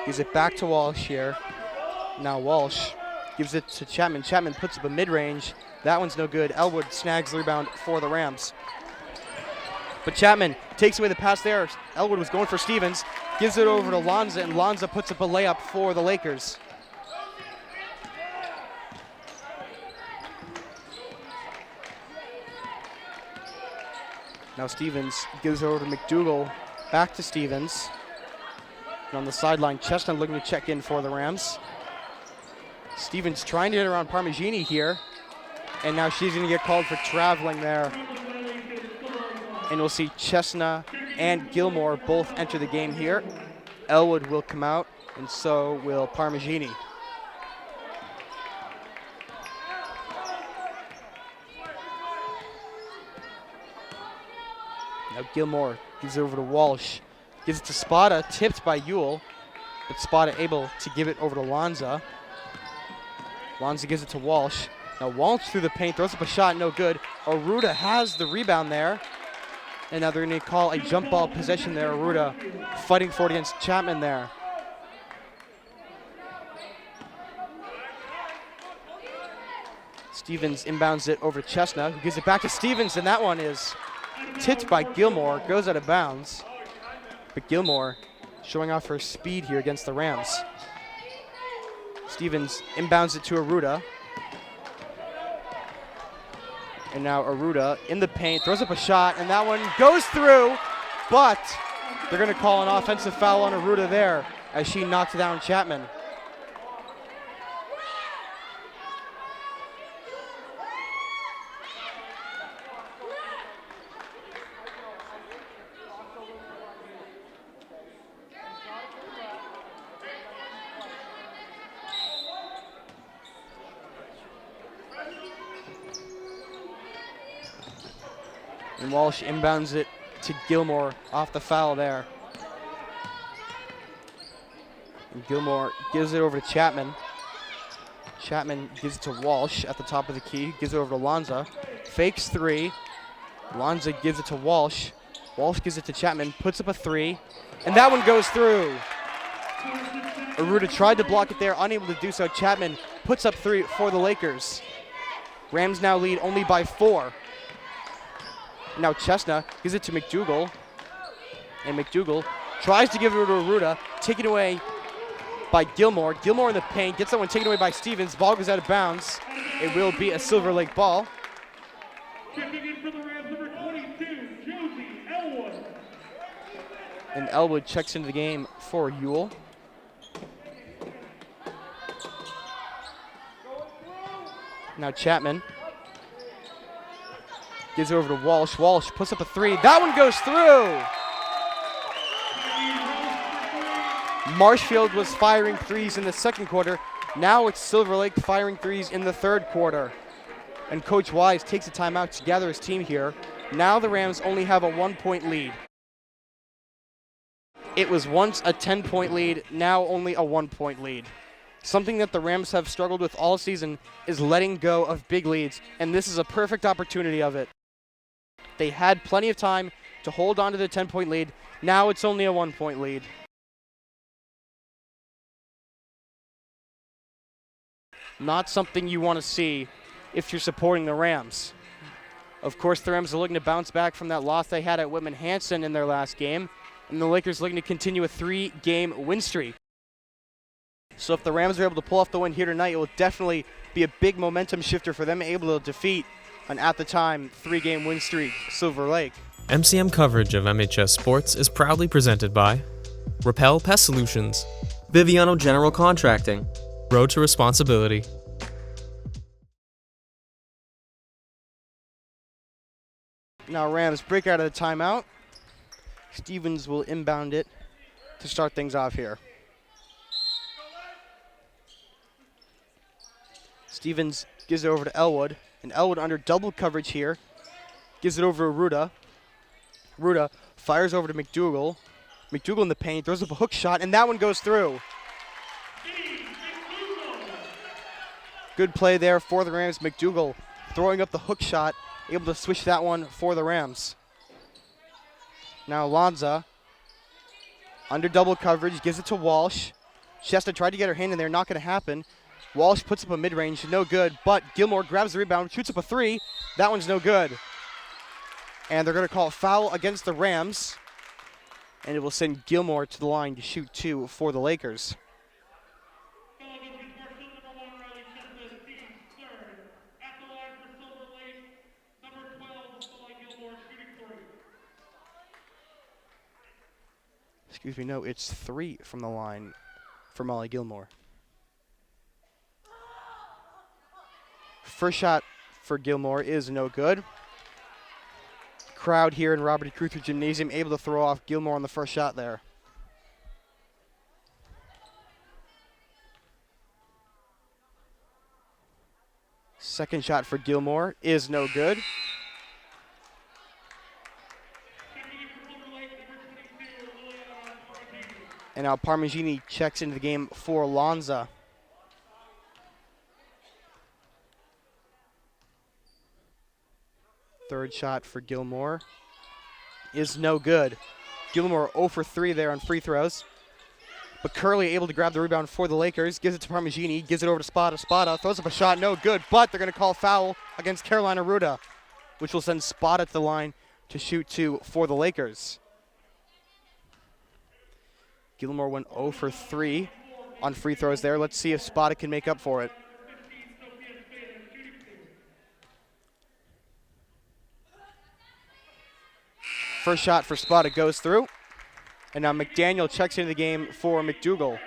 Speaker 7: Gives it back to Walsh here. Now Walsh gives it to Chapman. Chapman puts up a mid-range. That one's no good. Elwood snags the rebound for the Rams. But Chapman takes away the pass there. Elwood was going for Stevens. Gives it over to Lanza, and Lanza puts up a layup for the Lakers. Now Stevens gives it over to McDougal. Back to Stevens. And on the sideline, Chestnut looking to check in for the Rams. Stevens trying to hit around Parmigiani here. And now she's going to get called for traveling there. And we'll see Chestnut and Gilmore both enter the game here. Elwood will come out, and so will Parmigiani. Now Gilmore gives it over to Walsh. Gives it to Spada, tipped by Yule. But Spada able to give it over to Lanza. Lanza gives it to Walsh. Now Walsh through the paint, throws up a shot, no good. Aruda has the rebound there. And now they're going to call a jump ball possession there. Aruda fighting for it against Chapman there. Stevens inbounds it over to Chestnut, who gives it back to Stevens, and that one is tipped by Gilmore, goes out of bounds. But Gilmore showing off her speed here against the Rams. Stevens inbounds it to Aruda. And now Aruda in the paint, throws up a shot, and that one goes through, but they're going to call an offensive foul on Aruda there as she knocked down Chapman. And Walsh inbounds it to Gilmore off the foul there. And Gilmore gives it over to Chapman. Chapman gives it to Walsh at the top of the key, gives it over to Lanza. Fakes three. Lanza gives it to Walsh. Walsh gives it to Chapman, puts up a three, and that one goes through. Aruda tried to block it there, unable to do so. Chapman puts up three for the Lakers. Rams now lead only by 4. Now Chestnut gives it to McDougal, and McDougal tries to give it to Aruda, taken away by Gilmore. Gilmore in the paint, gets that one taken away by Stevens. Ball goes out of bounds. It will be a Silver Lake ball.
Speaker 4: Checking in for the Rams, number 22, Josie Elwood.
Speaker 7: And Elwood checks into the game for Ewell. Now Chapman gives it over to Walsh. Walsh puts up a three. That one goes through. Marshfield was firing threes in the second quarter. Now it's Silver Lake firing threes in the third quarter. And Coach Wise takes a timeout to gather his team here. Now the Rams only have a 1-point lead. It was once a 10-point lead, now only a 1-point lead. Something that the Rams have struggled with all season is letting go of big leads, and this is a perfect opportunity of it. They had plenty of time to hold on to the 10-point lead. Now it's only a 1-point lead. Not something you want to see if you're supporting the Rams. Of course, the Rams are looking to bounce back from that loss they had at Whitman-Hanson in their last game, and the Lakers looking to continue a 3-game win streak. So if the Rams are able to pull off the win here tonight, it will definitely be a big momentum shifter for them, able to defeat an, at the time, 3-game win streak, Silver Lake.
Speaker 6: MCM coverage of MHS Sports is proudly presented by Repel Pest Solutions, Biviano General Contracting, Road to Responsibility.
Speaker 7: Now Rams break out of the timeout. Stevens will inbound it to start things off here. Stevens gives it over to Elwood, and Elwood under double coverage here. Gives it over to Aruda. Aruda fires over to McDougal. McDougal in the paint, throws up a hook shot, and that one goes through. Good play there for the Rams. McDougal throwing up the hook shot, able to switch that one for the Rams. Now Lanza, under double coverage, gives it to Walsh. Chestnut tried to get her hand in there, not going to happen. Walsh puts up a mid-range, no good, but Gilmore grabs the rebound, shoots up a three. That one's no good. And they're going to call a foul against the Rams, and it will send Gilmore to the line to shoot 2 for the Lakers. Excuse me, no, it's 3 from the line for Molly Gilmore. First shot for Gilmore is no good. Crowd here in Robert E. Keuther Gymnasium able to throw off Gilmore on the first shot there. Second shot for Gilmore is no good. And now Parmigiani checks into the game for Lanza. Third shot for Gilmore is no good. Gilmore 0 for 3 there on free throws. But Curley able to grab the rebound for the Lakers. Gives it to Parmigiani. Gives it over to Spada. Spada throws up a shot. No good. But they're going to call foul against Carolina Aruda, which will send Spada to the line to shoot 2 for the Lakers. Gilmore went 0 for 3 on free throws there. Let's see if Spada can make up for it. First shot for Spada goes through. And now McDaniel checks into the game for McDougal.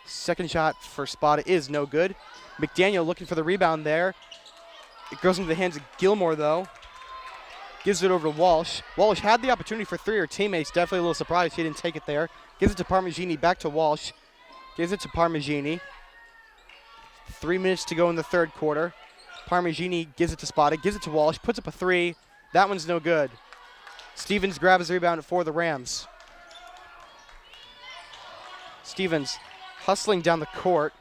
Speaker 7: Second shot for Spada is no good. McDaniel looking for the rebound there. It goes into the hands of Gilmore, though. Gives it over to Walsh. Walsh had the opportunity for 3. Her teammates definitely a little surprised she didn't take it there. Gives it to Parmigiani, back to Walsh. Gives it to Parmigiani. 3 minutes to go in the third quarter. Parmigiani gives it to Spada, gives it to Walsh, puts up a 3. That one's no good. Stevens grabs the rebound for the Rams. Stevens hustling down the court.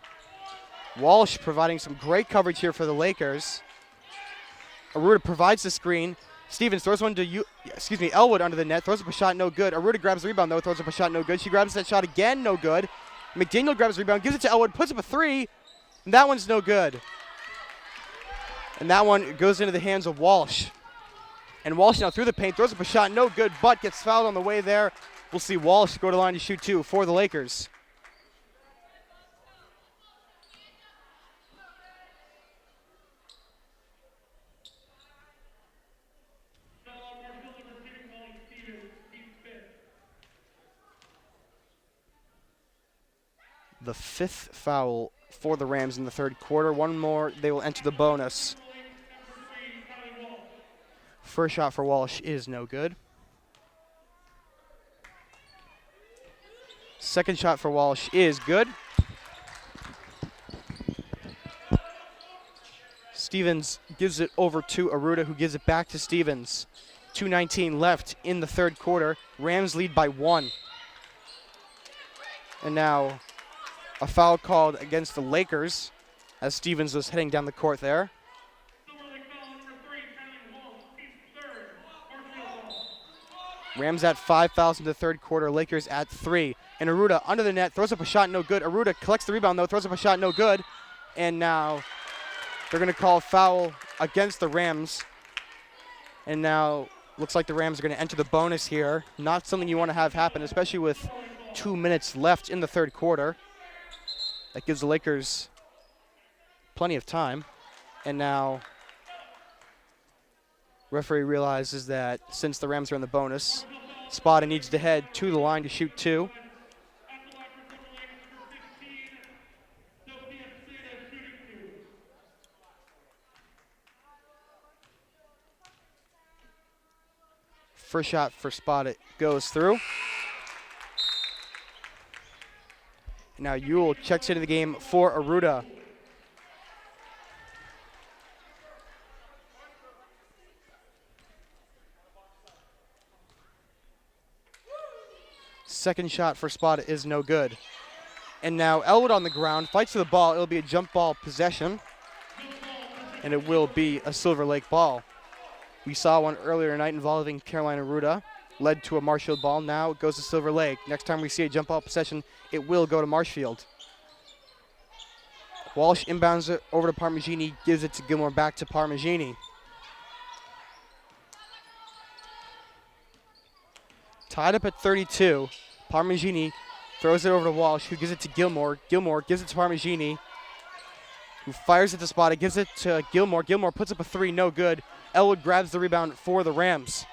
Speaker 7: Walsh providing some great coverage here for the Lakers. Aruda provides the screen. Stevens throws one to Elwood under the net, throws up a shot, no good. Aruda grabs the rebound though, throws up a shot, no good. She grabs that shot again, no good. McDaniel grabs the rebound, gives it to Elwood, puts up a three, and that one's no good. And that one goes into the hands of Walsh. And Walsh now through the paint, throws up a shot, no good, but gets fouled on the way there. We'll see Walsh go to the line to shoot two for the Lakers. The fifth foul for the Rams in the third quarter. One more, they will enter the bonus. First shot for Walsh is no good. Second shot for Walsh is good. Stevens gives it over to Aruda, who gives it back to Stevens. 2:19 left in the third quarter. Rams lead by 1. And now a foul called against the Lakers as Stevens was heading down the court there. Rams at 5 fouls in the third quarter, Lakers at 3. And Aruda under the net, throws up a shot, no good. Aruda collects the rebound though, throws up a shot, no good. And now they're gonna call foul against the Rams. And now looks like the Rams are gonna enter the bonus here. Not something you wanna have happen, especially with 2 minutes left in the third quarter. That gives the Lakers plenty of time. And now referee realizes that since the Rams are in the bonus, Spada needs to head to the line to shoot two. First shot for Spada goes through. Now Ewell checks into the game for Aruda. Second shot for Spada is no good. And now Elwood on the ground, fights for the ball. It'll be a jump ball possession. And it will be a Silver Lake ball. We saw one earlier tonight involving Carolina Aruda. Led to a Marshfield ball. Now it goes to Silver Lake. Next time we see a jump ball possession, it will go to Marshfield. Walsh inbounds it over to Parmigiani, gives it to Gilmore, back to Parmigiani. Tied up at 32. Parmigiani throws it over to Walsh, who gives it to Gilmore. Gilmore gives it to Parmigiani, who fires at the spot. It gives it to Gilmore. Gilmore puts up a three, no good. Elwood grabs the rebound for the Rams.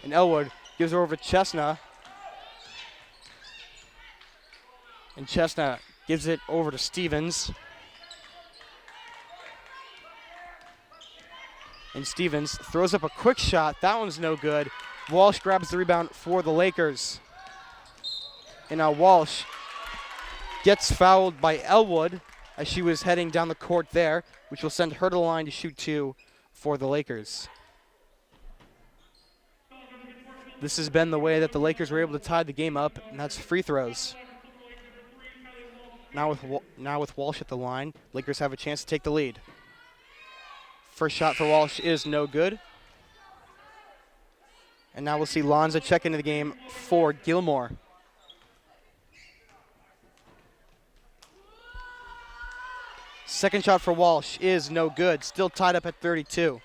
Speaker 7: And Elwood gives it over to Chestnut. And Chestnut gives it over to Stevens. And Stevens throws up a quick shot. That one's no good. Walsh grabs the rebound for the Lakers. And now Walsh gets fouled by Elwood as she was heading down the court there, which will send her to the line to shoot two for the Lakers. This has been the way that the Lakers were able to tie the game up, and that's free throws. Now with Walsh at the line, Lakers have a chance to take the lead. First shot for Walsh is no good. And now we'll see Lanza check into the game for Gilmore. Second shot for Walsh is no good. Still tied up at 32.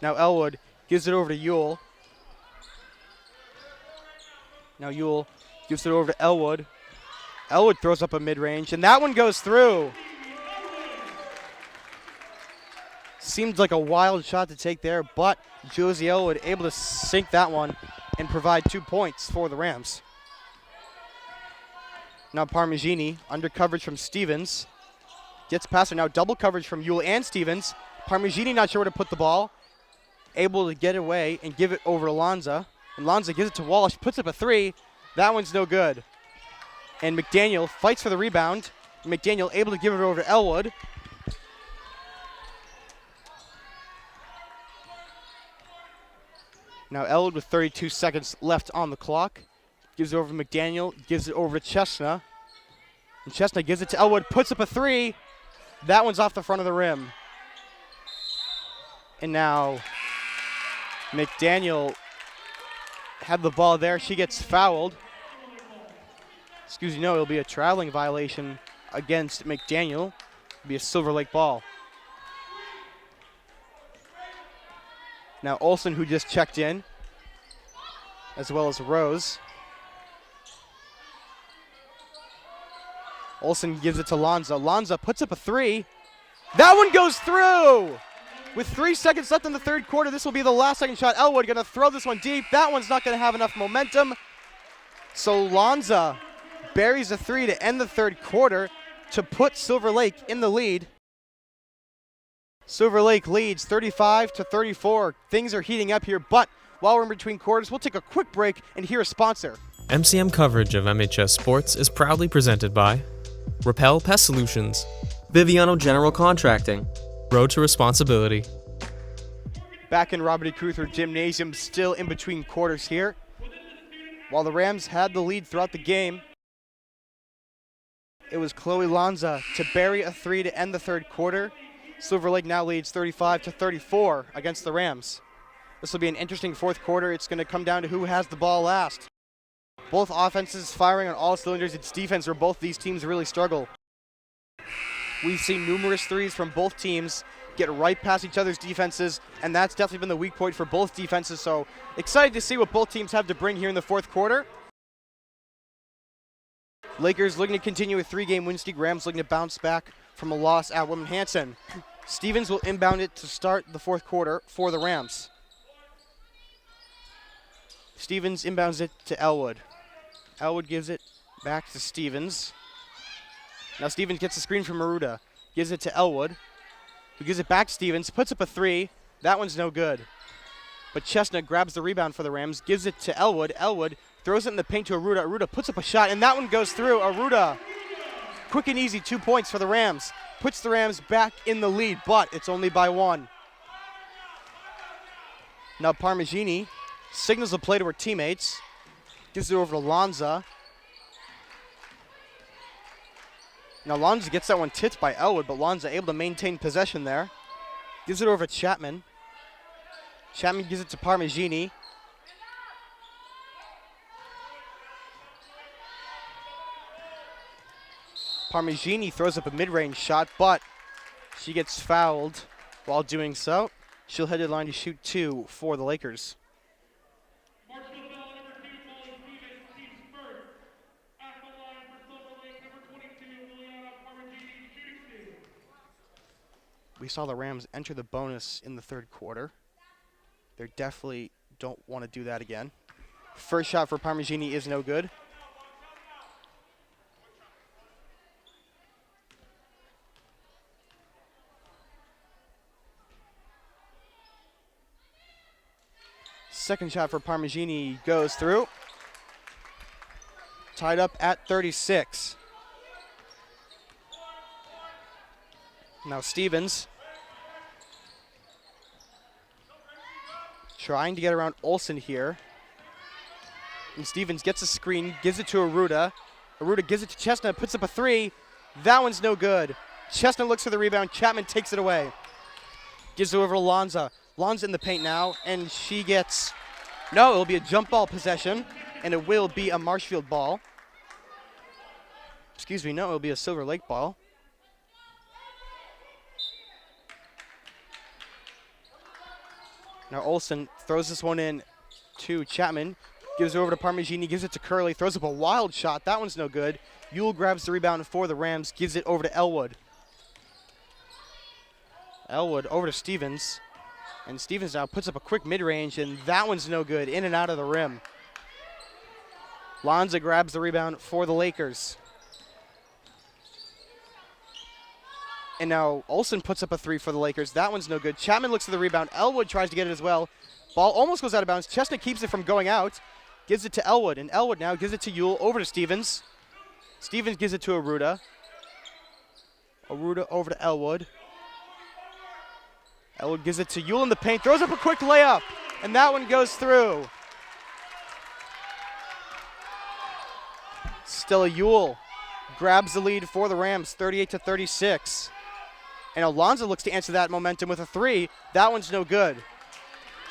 Speaker 7: Now Elwood gives it over to Ewell. Now Ewell gives it over to Elwood. Elwood throws up a mid-range, and that one goes through. Seemed like a wild shot to take there, but Josie Elwood able to sink that one and provide 2 points for the Rams. Now Parmigiani, under coverage from Stevens. Gets past her. Now double coverage from Ewell and Stevens. Parmigiani not sure where to put the ball. Able to get away and give it over to Lanza. And Lanza gives it to Walsh, puts up a three. That one's no good. And McDaniel fights for the rebound. McDaniel able to give it over to Elwood. Now Elwood with 32 seconds left on the clock. Gives it over to McDaniel, gives it over to Chestnut. And Chestnut gives it to Elwood, puts up a three. That one's off the front of the rim. And now McDaniel had the ball there. She gets fouled. Excuse me, no, it'll be a traveling violation against McDaniel. It'll be a Silver Lake ball. Now Olsen, who just checked in, as well as Rose. Olsen gives it to Lanza. Lanza puts up a three. That one goes through! With 3 seconds left in the third quarter, this will be the last second shot. Elwood gonna throw this one deep. That one's not gonna have enough momentum. So Lanza buries a three to end the third quarter to put Silver Lake in the lead. Silver Lake leads 35-34. Things are heating up here, but while we're in between quarters, we'll take a quick break and hear a sponsor.
Speaker 6: MCM coverage of MHS Sports is proudly presented by Repel Pest Solutions, Biviano General Contracting, Road to Responsibility.
Speaker 7: Back in Robert E. Keuther Gymnasium, still in between quarters here. While the Rams had the lead throughout the game, it was Chloe Lanza to bury a three to end the third quarter. Silver Lake now leads 35-34 against the Rams. This will be an interesting fourth quarter. It's going to come down to who has the ball last. Both offenses firing on all cylinders. It's defense where both these teams really struggle. We've seen numerous threes from both teams get right past each other's defenses, and that's definitely been the weak point for both defenses. So excited to see what both teams have to bring here in the fourth quarter. Lakers looking to continue a three-game win streak. Rams looking to bounce back from a loss at Woodland Hanson. Stevens will inbound it to start the fourth quarter for the Rams. Stevens inbounds it to Elwood. Elwood gives it back to Stevens. Now Stevens gets the screen from Maruda. Gives it to Elwood, who gives it back to Stevens. Puts up a three. That one's no good. But Chestnut grabs the rebound for the Rams. Gives it to Elwood. Elwood throws it in the paint to Aruda. Aruda puts up a shot, and that one goes through. Aruda, quick and easy, 2 points for the Rams. Puts the Rams back in the lead, but it's only by one. Now Parmigiani signals the play to her teammates. Gives it over to Lanza. Now Lanza gets that one tipped by Elwood, but Lanza able to maintain possession there. Gives it over to Chapman. Chapman gives it to Parmigiani. Parmigiani throws up a mid-range shot, but she gets fouled while doing so. She'll head to the line to shoot two for the Lakers.
Speaker 4: Marshfield foul number 2, Molly Stevens, team's first. At the line for Silver Lake, number 22, Biviano, Parmigiani, shooting 2.
Speaker 7: We saw the Rams enter the bonus in the third quarter. They definitely don't want to do that again. First shot for Parmigiani is no good. Second shot for Parmigiani goes through. Tied up at 36. Now Stevens trying to get around Olsen here. And Stevens gets a screen, gives it to Aruda. Aruda gives it to Chestnut, puts up a three. That one's no good. Chestnut looks for the rebound. Chapman takes it away. Gives it over to Lanza. Lanza in the paint now, and she gets... No, it'll be a jump ball possession, and it will be a Marshfield ball. Excuse me, no, it'll be a Silver Lake ball. Now Olsen throws this one in to Chapman. Gives it over to Parmigiani, gives it to Curley, throws up a wild shot. That one's no good. Yule grabs the rebound for the Rams, gives it over to Elwood. Elwood over to Stevens. And Stevens now puts up a quick mid-range, and that one's no good. In and out of the rim. Lanza grabs the rebound for the Lakers. And now Olsen puts up a three for the Lakers. That one's no good. Chapman looks for the rebound. Elwood tries to get it as well. Ball almost goes out of bounds. Chestnut keeps it from going out. Gives it to Elwood, and Elwood now gives it to Yule, over to Stevens. Stevens gives it to Aruda. Aruda over to Elwood. Elwood gives it to Yule in the paint, throws up a quick layup. and that one goes through. Still Ewell grabs the lead for the Rams, 38-36. And Alonzo looks to answer that momentum with a three. That one's no good.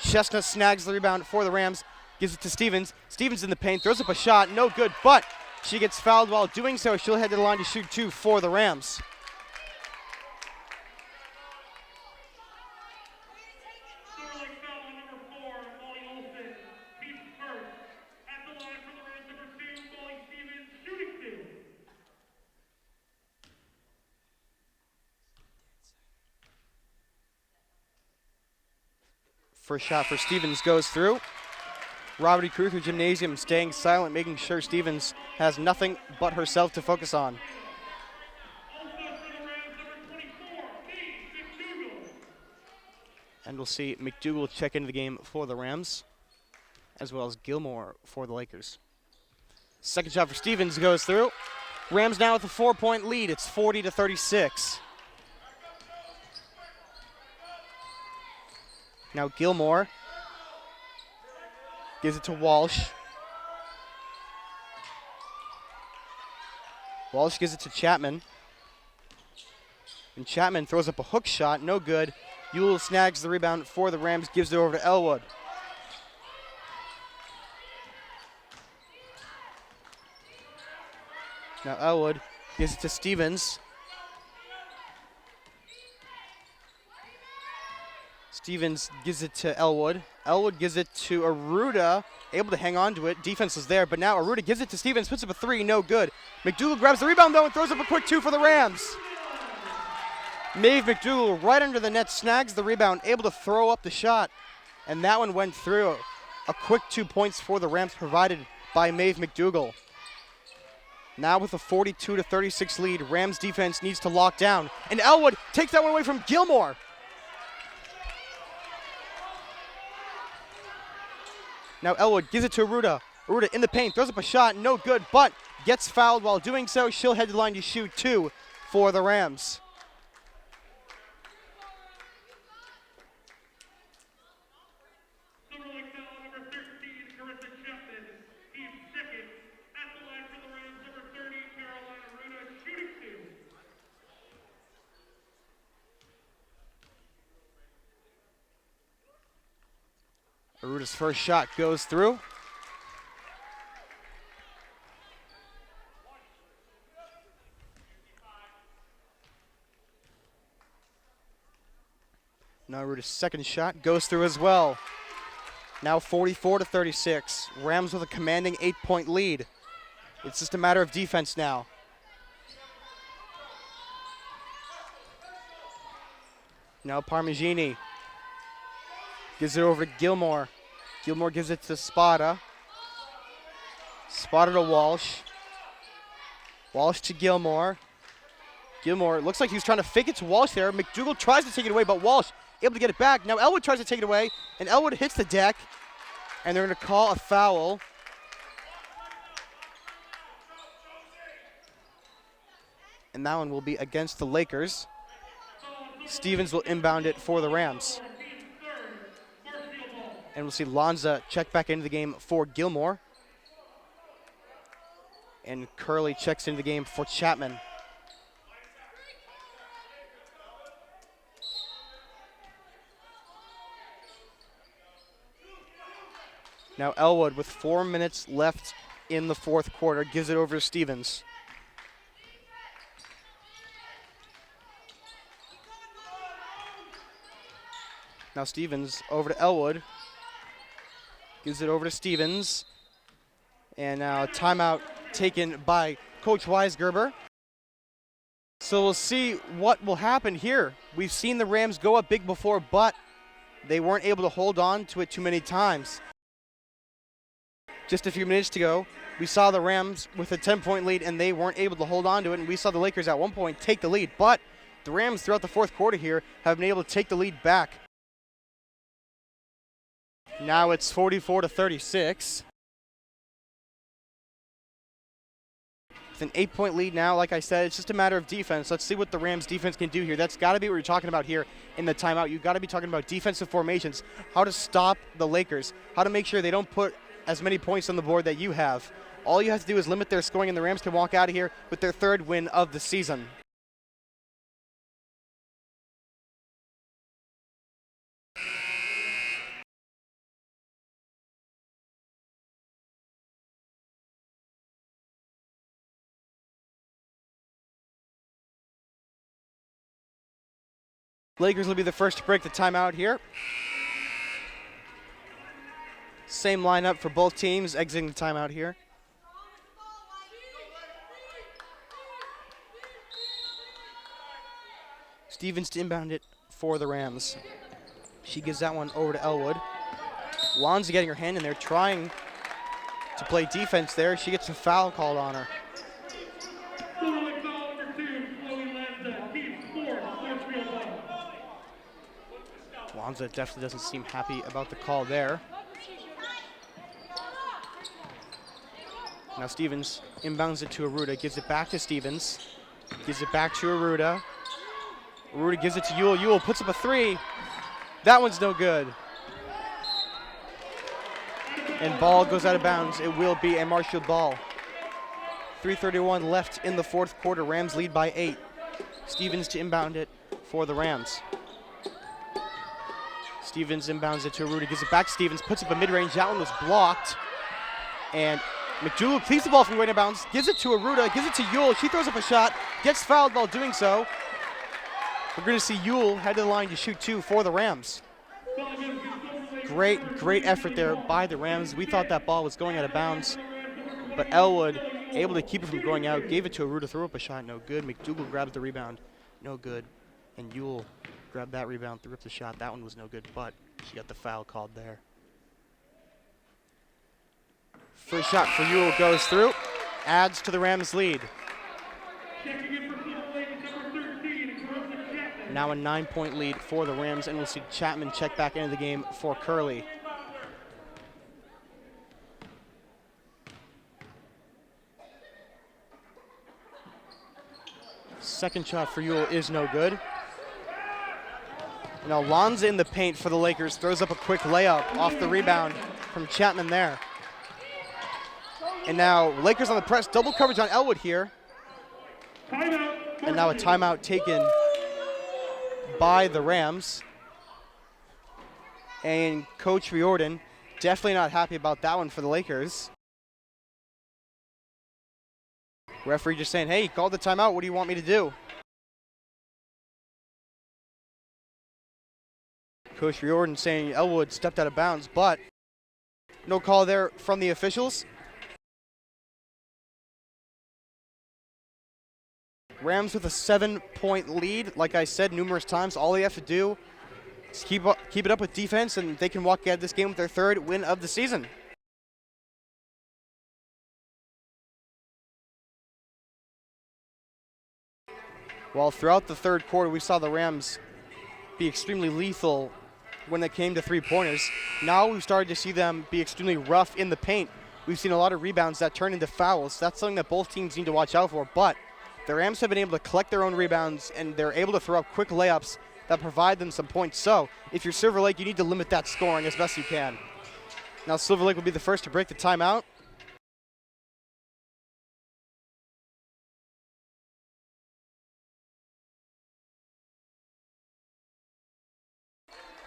Speaker 7: Chestnut snags the rebound for the Rams, gives it to Stevens. Stevens in the paint, throws up a shot, no good, but she gets fouled while doing so. She'll head to the line to shoot two for the Rams.
Speaker 4: Sterling foul on number 4, Molly Olsen. Team's first. At the line for the Rams, number 2, Molly Stevens, shooting 2.
Speaker 7: First shot for Stevens goes through. Robert E. Keuther Gymnasium staying silent, making sure Stevens has nothing but herself to focus on.
Speaker 4: Also for the Rams, number 24, Maeve McDougal.
Speaker 7: And we'll see McDougal check into the game for the Rams, as well as Gilmore for the Lakers. Second shot for Stevens goes through. Rams now with a 4-point lead. It's 40-36. Now Gilmore gives it to Walsh. Walsh gives it to Chapman. And Chapman throws up a hook shot, no good. Ewell snags the rebound for the Rams, gives it over to Elwood. Now Elwood gives it to Stevens. Stevens gives it to Elwood. Elwood gives it to Aruda, able to hang on to it. Defense was there, but now Aruda gives it to Stevens, puts up a three, no good. McDougal grabs the rebound though and throws up a quick two for the Rams. Maeve McDougal right under the net, snags the rebound, able to throw up the shot, and that one went through. A quick 2 points for the Rams provided by Maeve McDougal. Now with a 42-36 lead, Rams defense needs to lock down, and Elwood takes that one away from Gilmore. Now Elwood gives it to Aruda. Aruda in the paint, throws up a shot, no good, but gets fouled while doing so. She'll head to the line to shoot two for the Rams.
Speaker 4: Silver Lake foul on number 13, Carissa Chapman. Team's second. At the line for the Rams, number 30, Caroline Aruda, shooting 2.
Speaker 7: Aruda's first shot goes through. Now Aruda's second shot goes through as well. Now 44-36. Rams with a commanding 8-point lead. It's just a matter of defense now. Now Parmigiani gives it over to Gilmore. Gilmore gives it to Spada. Spada to Walsh. Walsh to Gilmore. Gilmore looks like he was trying to fake it to Walsh there. McDougal tries to take it away, but Walsh able to get it back. Now Elwood tries to take it away, and Elwood hits the deck, and they're going to call a foul. And that one will be against the Lakers. Stevens will inbound it for the Rams. And we'll see Lanza check back into the game for Gilmore. And Curley checks into the game for Chapman. Now Elwood, with 4 minutes left in the fourth quarter, gives it over to Stevens. Now Stevens over to Elwood. Gives it over to Stevens. And now a timeout taken by Coach Weisgerber. So we'll see what will happen here. We've seen the Rams go up big before, but they weren't able to hold on to it too many times. Just a few minutes ago, we saw the Rams with a 10-point lead, and they weren't able to hold on to it, and we saw the Lakers at one point take the lead. But the Rams throughout the fourth quarter here have been able to take the lead back. Now it's 44-36. With an 8-point lead now, like I said, it's just a matter of defense. Let's see what the Rams defense can do here. That's got to be what you're talking about here in the timeout. You've got to be talking about defensive formations, how to stop the Lakers, how to make sure they don't put as many points on the board that you have. All you have to do is limit their scoring, and the Rams can walk out of here with their 3rd win of the season. Lakers will be the first to break the timeout here. Same lineup for both teams exiting the timeout here. Stevens to inbound it for the Rams. She gives that one over to Elwood. Lonza getting her hand in there, trying to play defense there. She gets a foul called on her.
Speaker 4: Foul number 2, Chloe Lanza. Team 4, Marshfield ball.
Speaker 7: Lonza definitely doesn't seem happy about the call there. Now Stevens inbounds it to Aruda, gives it back to Stevens. Gives it back to Aruda. Aruda gives it to Ewell. Ewell puts up a 3. That one's no good. And ball goes out of bounds. It will be a Marshfield ball. 3:31 left in the 4th quarter. Rams lead by 8. Stevens to inbound it for the Rams. Stevens inbounds it to Aruda, gives it back to Stevens, puts up a mid-range. That one was blocked. And McDougal cleaves the ball from going out of bounds, gives it to Aruda, gives it to Ewell. She throws up a shot, gets fouled while doing so. We're going to see Ewell head to the line to shoot 2 for the Rams. Great effort there by the Rams. We thought that ball was going out of bounds, but Elwood able to keep it from going out, gave it to Aruda, threw up a shot, no good. McDougal grabs the rebound, no good. And Ewell grabbed that rebound, threw up the shot. That one was no good, but she got the foul called there. First shot for Ewell goes through, adds to the Rams' lead. Now a 9-point lead for the Rams, and we'll see Chapman check back into the game for Curley. Second shot for Ewell is no good. Now Lonza in the paint for the Lakers, throws up a quick layup off the rebound from Chapman there. And now Lakers on the press, double coverage on Elwood here. And now a timeout taken by the Rams. And Coach Riordan definitely not happy about that one for the Lakers. Referee just saying, hey, call the timeout, what do you want me to do? Coach Riordan saying Elwood stepped out of bounds, but no call there from the officials. Rams with a 7-point lead. Like I said numerous times, all they have to do is keep it up with defense, and they can walk out of this game with their 3rd win of the season. Well, throughout the 3rd quarter, we saw the Rams be extremely lethal when it came to 3-pointers. Now we've started to see them be extremely rough in the paint. We've seen a lot of rebounds that turn into fouls. That's something that both teams need to watch out for, but the Rams have been able to collect their own rebounds, and they're able to throw up quick layups that provide them some points. So if you're Silver Lake, you need to limit that scoring as best you can. Now Silver Lake will be the first to break the timeout.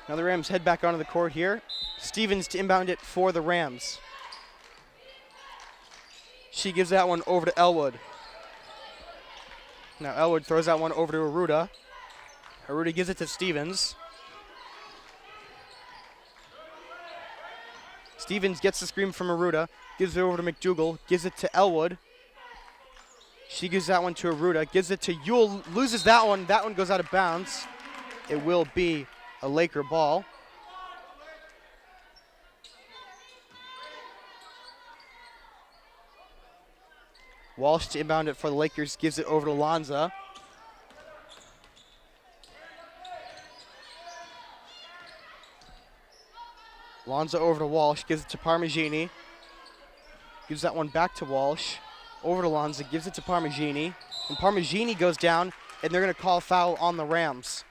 Speaker 7: Now the Rams head back onto the court here. Stevens to inbound it for the Rams. She gives that one over to Elwood. Now Elwood throws that one over to Aruda. Aruda gives it to Stevens. Stevens gets the screen from Aruda, gives it over to McDougal, gives it to Elwood. She gives that one to Aruda, gives it to Ewell, loses that one. That one goes out of bounds. It will be a Laker ball. Walsh to inbound it for the Lakers, gives it over to Lonza. Lonza over to Walsh, gives it to Parmigiani. Gives that one back to Walsh. over to Lanza, gives it to Parmigiani. And Parmigiani goes down, and they're going to call foul on the Rams.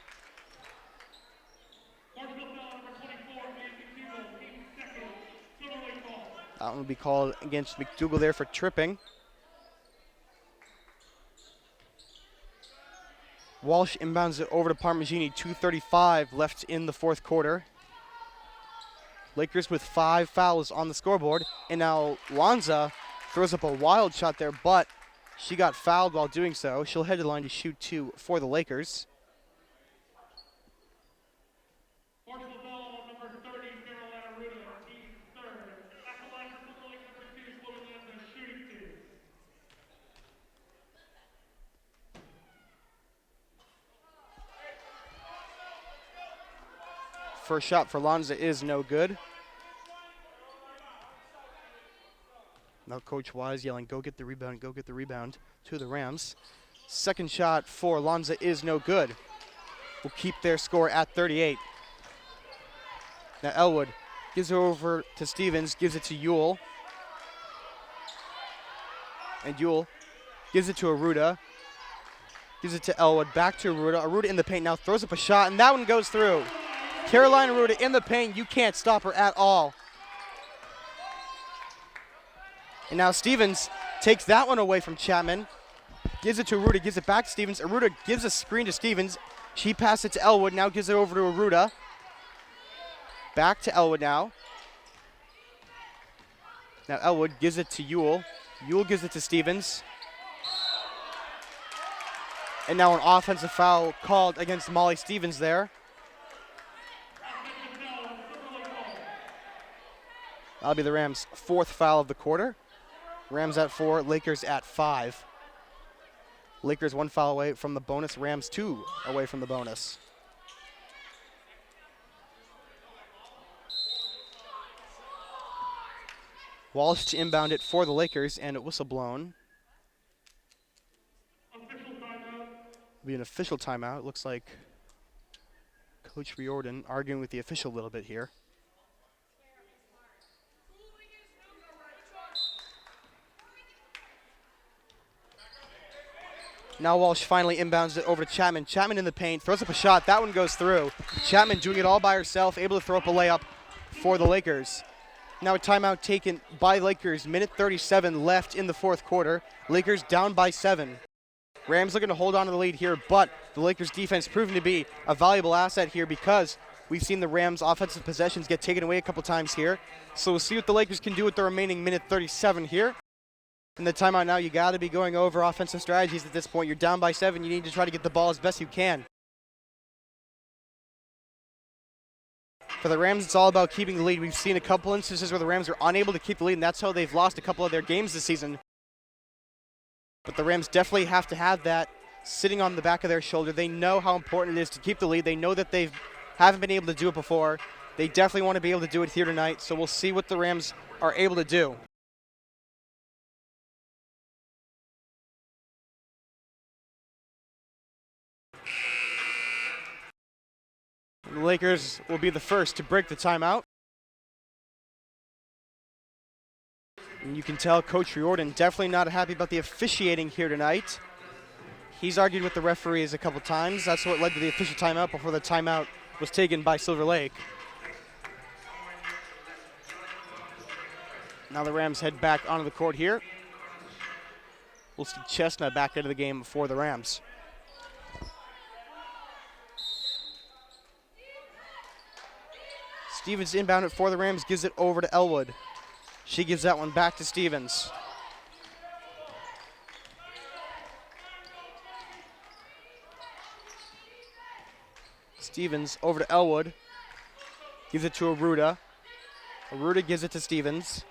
Speaker 7: That one will be called against McDougal there for tripping. Walsh inbounds it over to Parmigiani, 2:35 left in the fourth quarter. Lakers with 5 fouls on the scoreboard, and now Lanza throws up a wild shot there, but she got fouled while doing so. She'll head to the line to shoot 2 for the Lakers. First shot for Lanza is no good. Now Coach Wise yelling, go get the rebound, go get the rebound to the Rams. Second shot for Lanza is no good. Will keep their score at 38. Now Elwood gives it over to Stevens, gives it to Ewell. And Ewell gives it to Aruda. Gives it to Elwood, back to Aruda. Aruda in the paint now throws up a shot, and that one goes through. Caroline Aruda in the paint, you can't stop her at all. And now Stevens takes that one away from Chapman. Gives it to Aruda, gives it back to Stevens. Aruda gives a screen to Stevens. She passes it to Elwood, now gives it over to Aruda. Back to Elwood now. Now Elwood gives it to Ewell. Ewell gives it to Stevens. And now an offensive foul called against Molly Stevens there. That'll be the Rams' 4th foul of the quarter. Rams at 4, Lakers at 5. Lakers 1 foul away from the bonus, Rams 2 away from the bonus. Walsh to inbound it for the Lakers, and a whistle blown. It'll be an official timeout. Looks like Coach Riordan arguing with the official a little bit here. Now Walsh finally inbounds it over to Chapman. Chapman in the paint, throws up a shot. That one goes through. Chapman doing it all by herself, able to throw up a layup for the Lakers. Now a timeout taken by Lakers. Minute 37 left in the fourth quarter. Lakers down by 7. Rams looking to hold on to the lead here, but the Lakers defense proven to be a valuable asset here because we've seen the Rams offensive possessions get taken away a couple times here. So we'll see what the Lakers can do with the remaining minute 37 here. In the timeout now, you got to be going over offensive strategies at this point. You're down by 7. You need to try to get the ball as best you can. For the Rams, it's all about keeping the lead. We've seen a couple instances where the Rams are unable to keep the lead, and that's how they've lost a couple of their games this season. But the Rams definitely have to have that sitting on the back of their shoulder. They know how important it is to keep the lead. They know that they haven't been able to do it before. They definitely want to be able to do it here tonight, so we'll see what the Rams are able to do. The Lakers will be the first to break the timeout. And you can tell Coach Riordan definitely not happy about the officiating here tonight. He's argued with the referees a couple times. That's what led to the official timeout before the timeout was taken by Silver Lake. Now the Rams head back onto the court here. We'll see Chestnut back into the game for the Rams. Stevens inbound it for the Rams, gives it over to Elwood. She gives that one back to Stevens. Stevens over to Elwood. Gives it to Aruda. Aruda gives it to Stevens.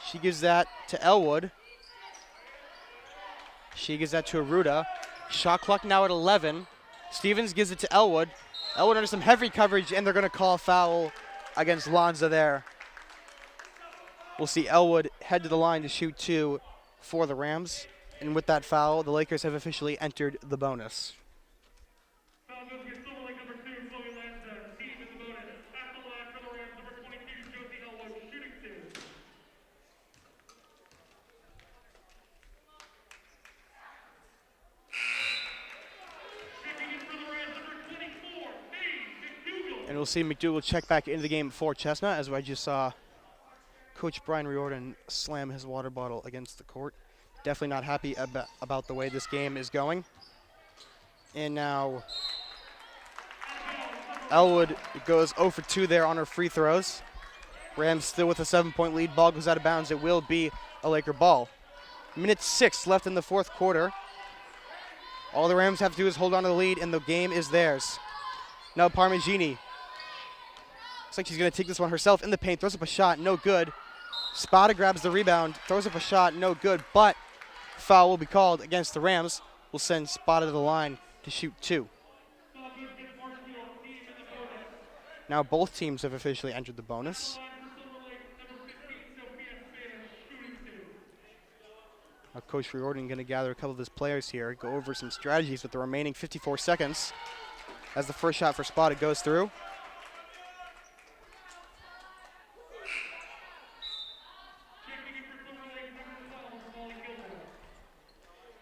Speaker 7: She gives that to Elwood. She gives that to Aruda. Shot clock now at 11. Stevens gives it to Elwood. Elwood under some heavy coverage, and they're going to call a foul against Lanza there. We'll see Elwood head to the line to shoot 2 for the Rams. And with that foul, the Lakers have officially entered the bonus. And we'll see McDougal check back into the game for Chestnut, as I just saw Coach Brian Riordan slam his water bottle against the court. Definitely not happy about the way this game is going. And now Elwood goes 0 for 2 there on her free throws. Rams still with a 7-point lead. Ball goes out of bounds. It will be a Laker ball. Minute 6 left in the fourth quarter. All the Rams have to do is hold on to the lead, and the game is theirs. Now Parmigiani. Looks like she's going to take this one herself in the paint. Throws up a shot. No good. Spada grabs the rebound. Throws up a shot. No good. But foul will be called against the Rams. Will send Spada to the line to shoot 2. Now both teams have officially entered the bonus. Now Coach Riordan going to gather a couple of his players here, go over some strategies with the remaining 54 seconds as the first shot for Spada goes through.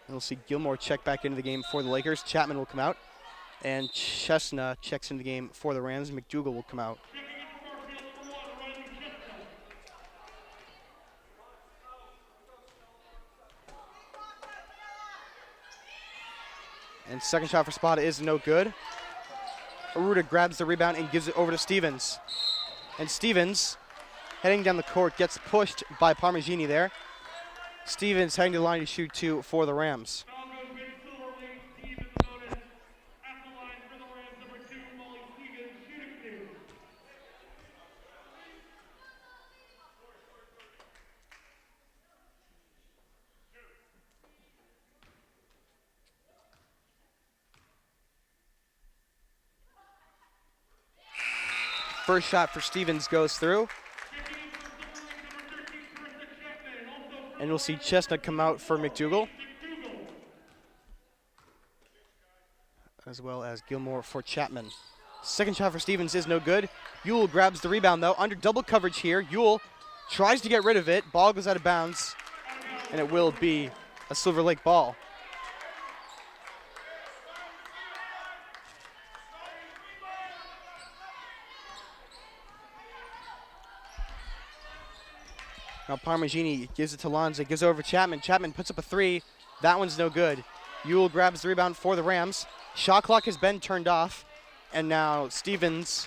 Speaker 7: And we'll see Gilmore check back into the game for the Lakers. Chapman will come out. And Chestnut checks into the game for the Rams. McDougal will come out. And second shot for Spada is no good. Aruda grabs the rebound and gives it over to Stevens. And Stevens, heading down the court, gets pushed by Parmigiani there. Stevens heading to the line to shoot 2 for the Rams. First shot for Stevens goes through. And we'll see Chestnut come out for McDougal, as well as Gilmore for Chapman. Second shot for Stevens is no good. Ewell grabs the rebound, though. Under double coverage here. Ewell tries to get rid of it. Ball goes out of bounds, and it will be a Silver Lake ball. Now Parmigiani gives it to Lanza, gives it over to Chapman. Chapman puts up a 3. That one's no good. Ewell grabs the rebound for the Rams. Shot clock has been turned off. And now Stevens,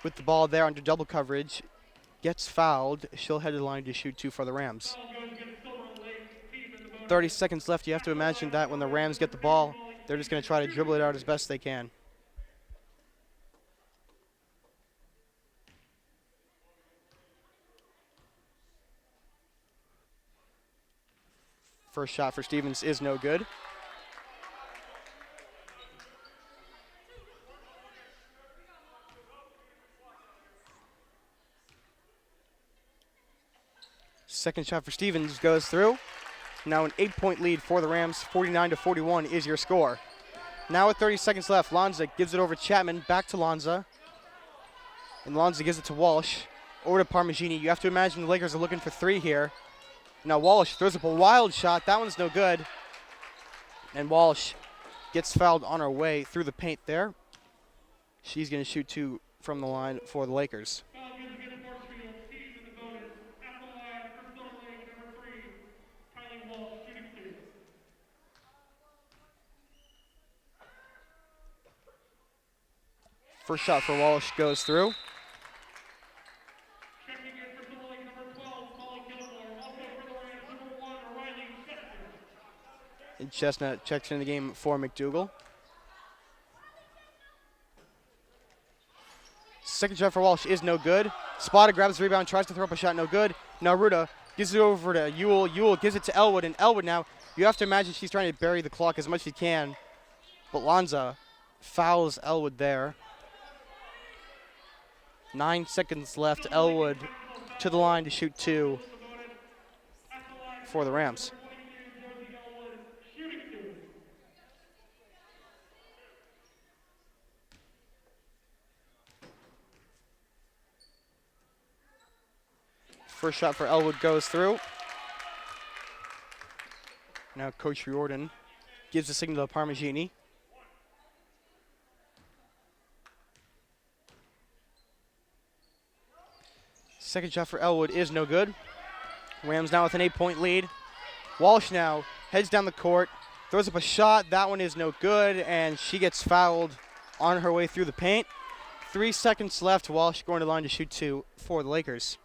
Speaker 7: with the ball there under double coverage, gets fouled. She'll head to the line to shoot 2 for the Rams. 30 seconds left. You have to imagine that when the Rams get the ball, they're just going to try to dribble it out as best they can. First shot for Stevens is no good. Second shot for Stevens goes through. Now an 8-point lead for the Rams. 49-41 is your score. Now with 30 seconds left, Lanza gives it over to Chapman. Back to Lanza. And Lanza gives it to Walsh. Over to Parmigiani. You have to imagine the Lakers are looking for 3 here. Now Walsh throws up a wild shot. That one's no good. And Walsh gets fouled on her way through the paint there. She's going to shoot 2 from the line for the Lakers. First shot for Walsh goes through. And Chestnut checks in the game for McDougal. Second shot for Walsh is no good. Spada grabs the rebound, tries to throw up a shot, no good. Now Ruda gives it over to Ewell. Ewell gives it to Elwood, and Elwood now, you have to imagine she's trying to bury the clock as much as she can. But Lanza fouls Elwood there. 9 seconds left. Elwood to the line to shoot 2 for the Rams. First shot for Elwood goes through. Now Coach Riordan gives the signal to Parmigiani. Second shot for Elwood is no good. Rams now with an 8-point lead. Walsh now heads down the court, throws up a shot. That one is no good, and she gets fouled on her way through the paint. 3 seconds left. Walsh going to the line to shoot 2 for the Lakers.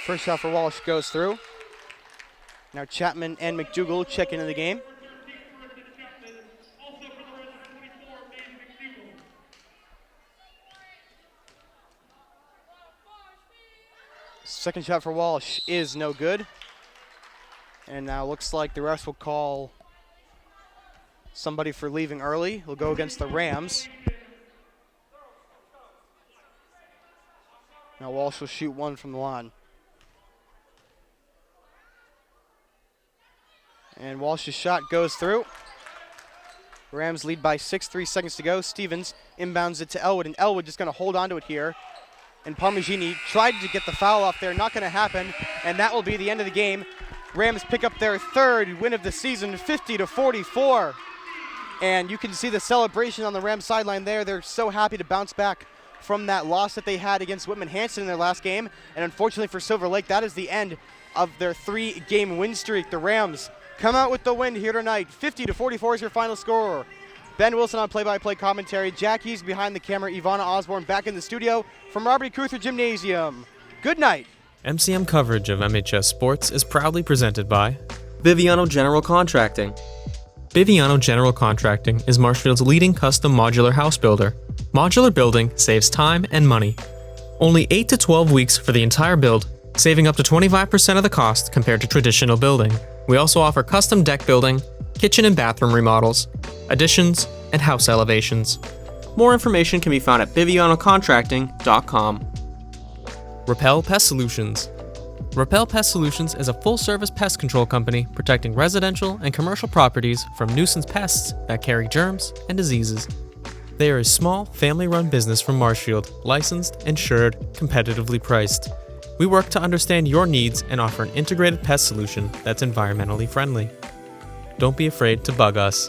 Speaker 7: First shot for Walsh goes through. Now Chapman and McDougal check into the game. Second shot for Walsh is no good. And now looks like the refs will call somebody for leaving early. He'll go against the Rams. Now Walsh will shoot 1 from the line. And Walsh's shot goes through. Rams lead by 6, 3 seconds to go. Stevens inbounds it to Elwood, and Elwood just going to hold on to it here. And Parmigiani tried to get the foul off there, not going to happen, and that will be the end of the game. Rams pick up their 3rd win of the season, 50-44. And you can see the celebration on the Rams sideline there. They're so happy to bounce back from that loss that they had against Whitman-Hanson in their last game. And unfortunately for Silver Lake, that is the end of their 3-game win streak. The Rams come out with the win here tonight. 50-44 is your final score. Ben Wilson on play-by-play commentary. Jack Hughes behind the camera. Ivana Osborne back in the studio from Robert Keuther Gymnasium. Good night.
Speaker 6: MCM coverage of MHS sports is proudly presented by Biviano General Contracting. Biviano General Contracting is Marshfield's leading custom modular house builder. Modular building saves time and money. Only 8 to 12 weeks for the entire build, saving up to 25% of the cost compared to traditional building. We also offer custom deck building, kitchen and bathroom remodels, additions, and house elevations. More information can be found at bivianocontracting.com. Repel Pest Solutions. Repel Pest Solutions is a full-service pest control company protecting residential and commercial properties from nuisance pests that carry germs and diseases. They are a small, family-run business from Marshfield, licensed, insured, competitively priced. We work to understand your needs and offer an integrated pest solution that's environmentally friendly. Don't be afraid to bug us.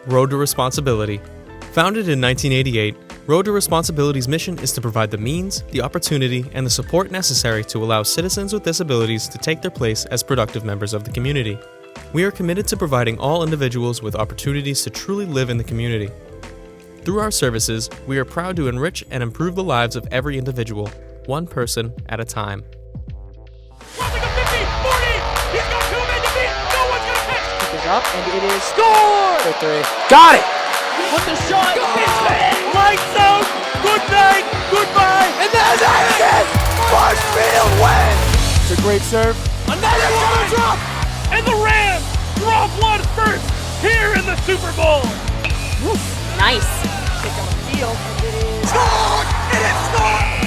Speaker 6: Road to Responsibility. Founded in 1988, Road to Responsibility's mission is to provide the means, the opportunity, and the support necessary to allow citizens with disabilities to take their place as productive members of the community. We are committed to providing all individuals with opportunities to truly live in the community. Through our services, we are proud to enrich and improve the lives of every individual, one person at a time.
Speaker 1: Crossing the 50, 40. He's got 2 men to beat. No one's going to catch.
Speaker 2: Kick is up, and it is scored! For 3.
Speaker 1: Got it. With the shot. It's in.
Speaker 3: Lights out. Good night. Goodbye.
Speaker 2: And that's it! Marshfield wins!
Speaker 3: It's a great serve.
Speaker 1: Another one.
Speaker 2: Drop!
Speaker 1: And the Rams drop 1 first here in the Super Bowl.
Speaker 5: Nice.
Speaker 1: Kick on the field, and it is
Speaker 2: Scored! It is scored!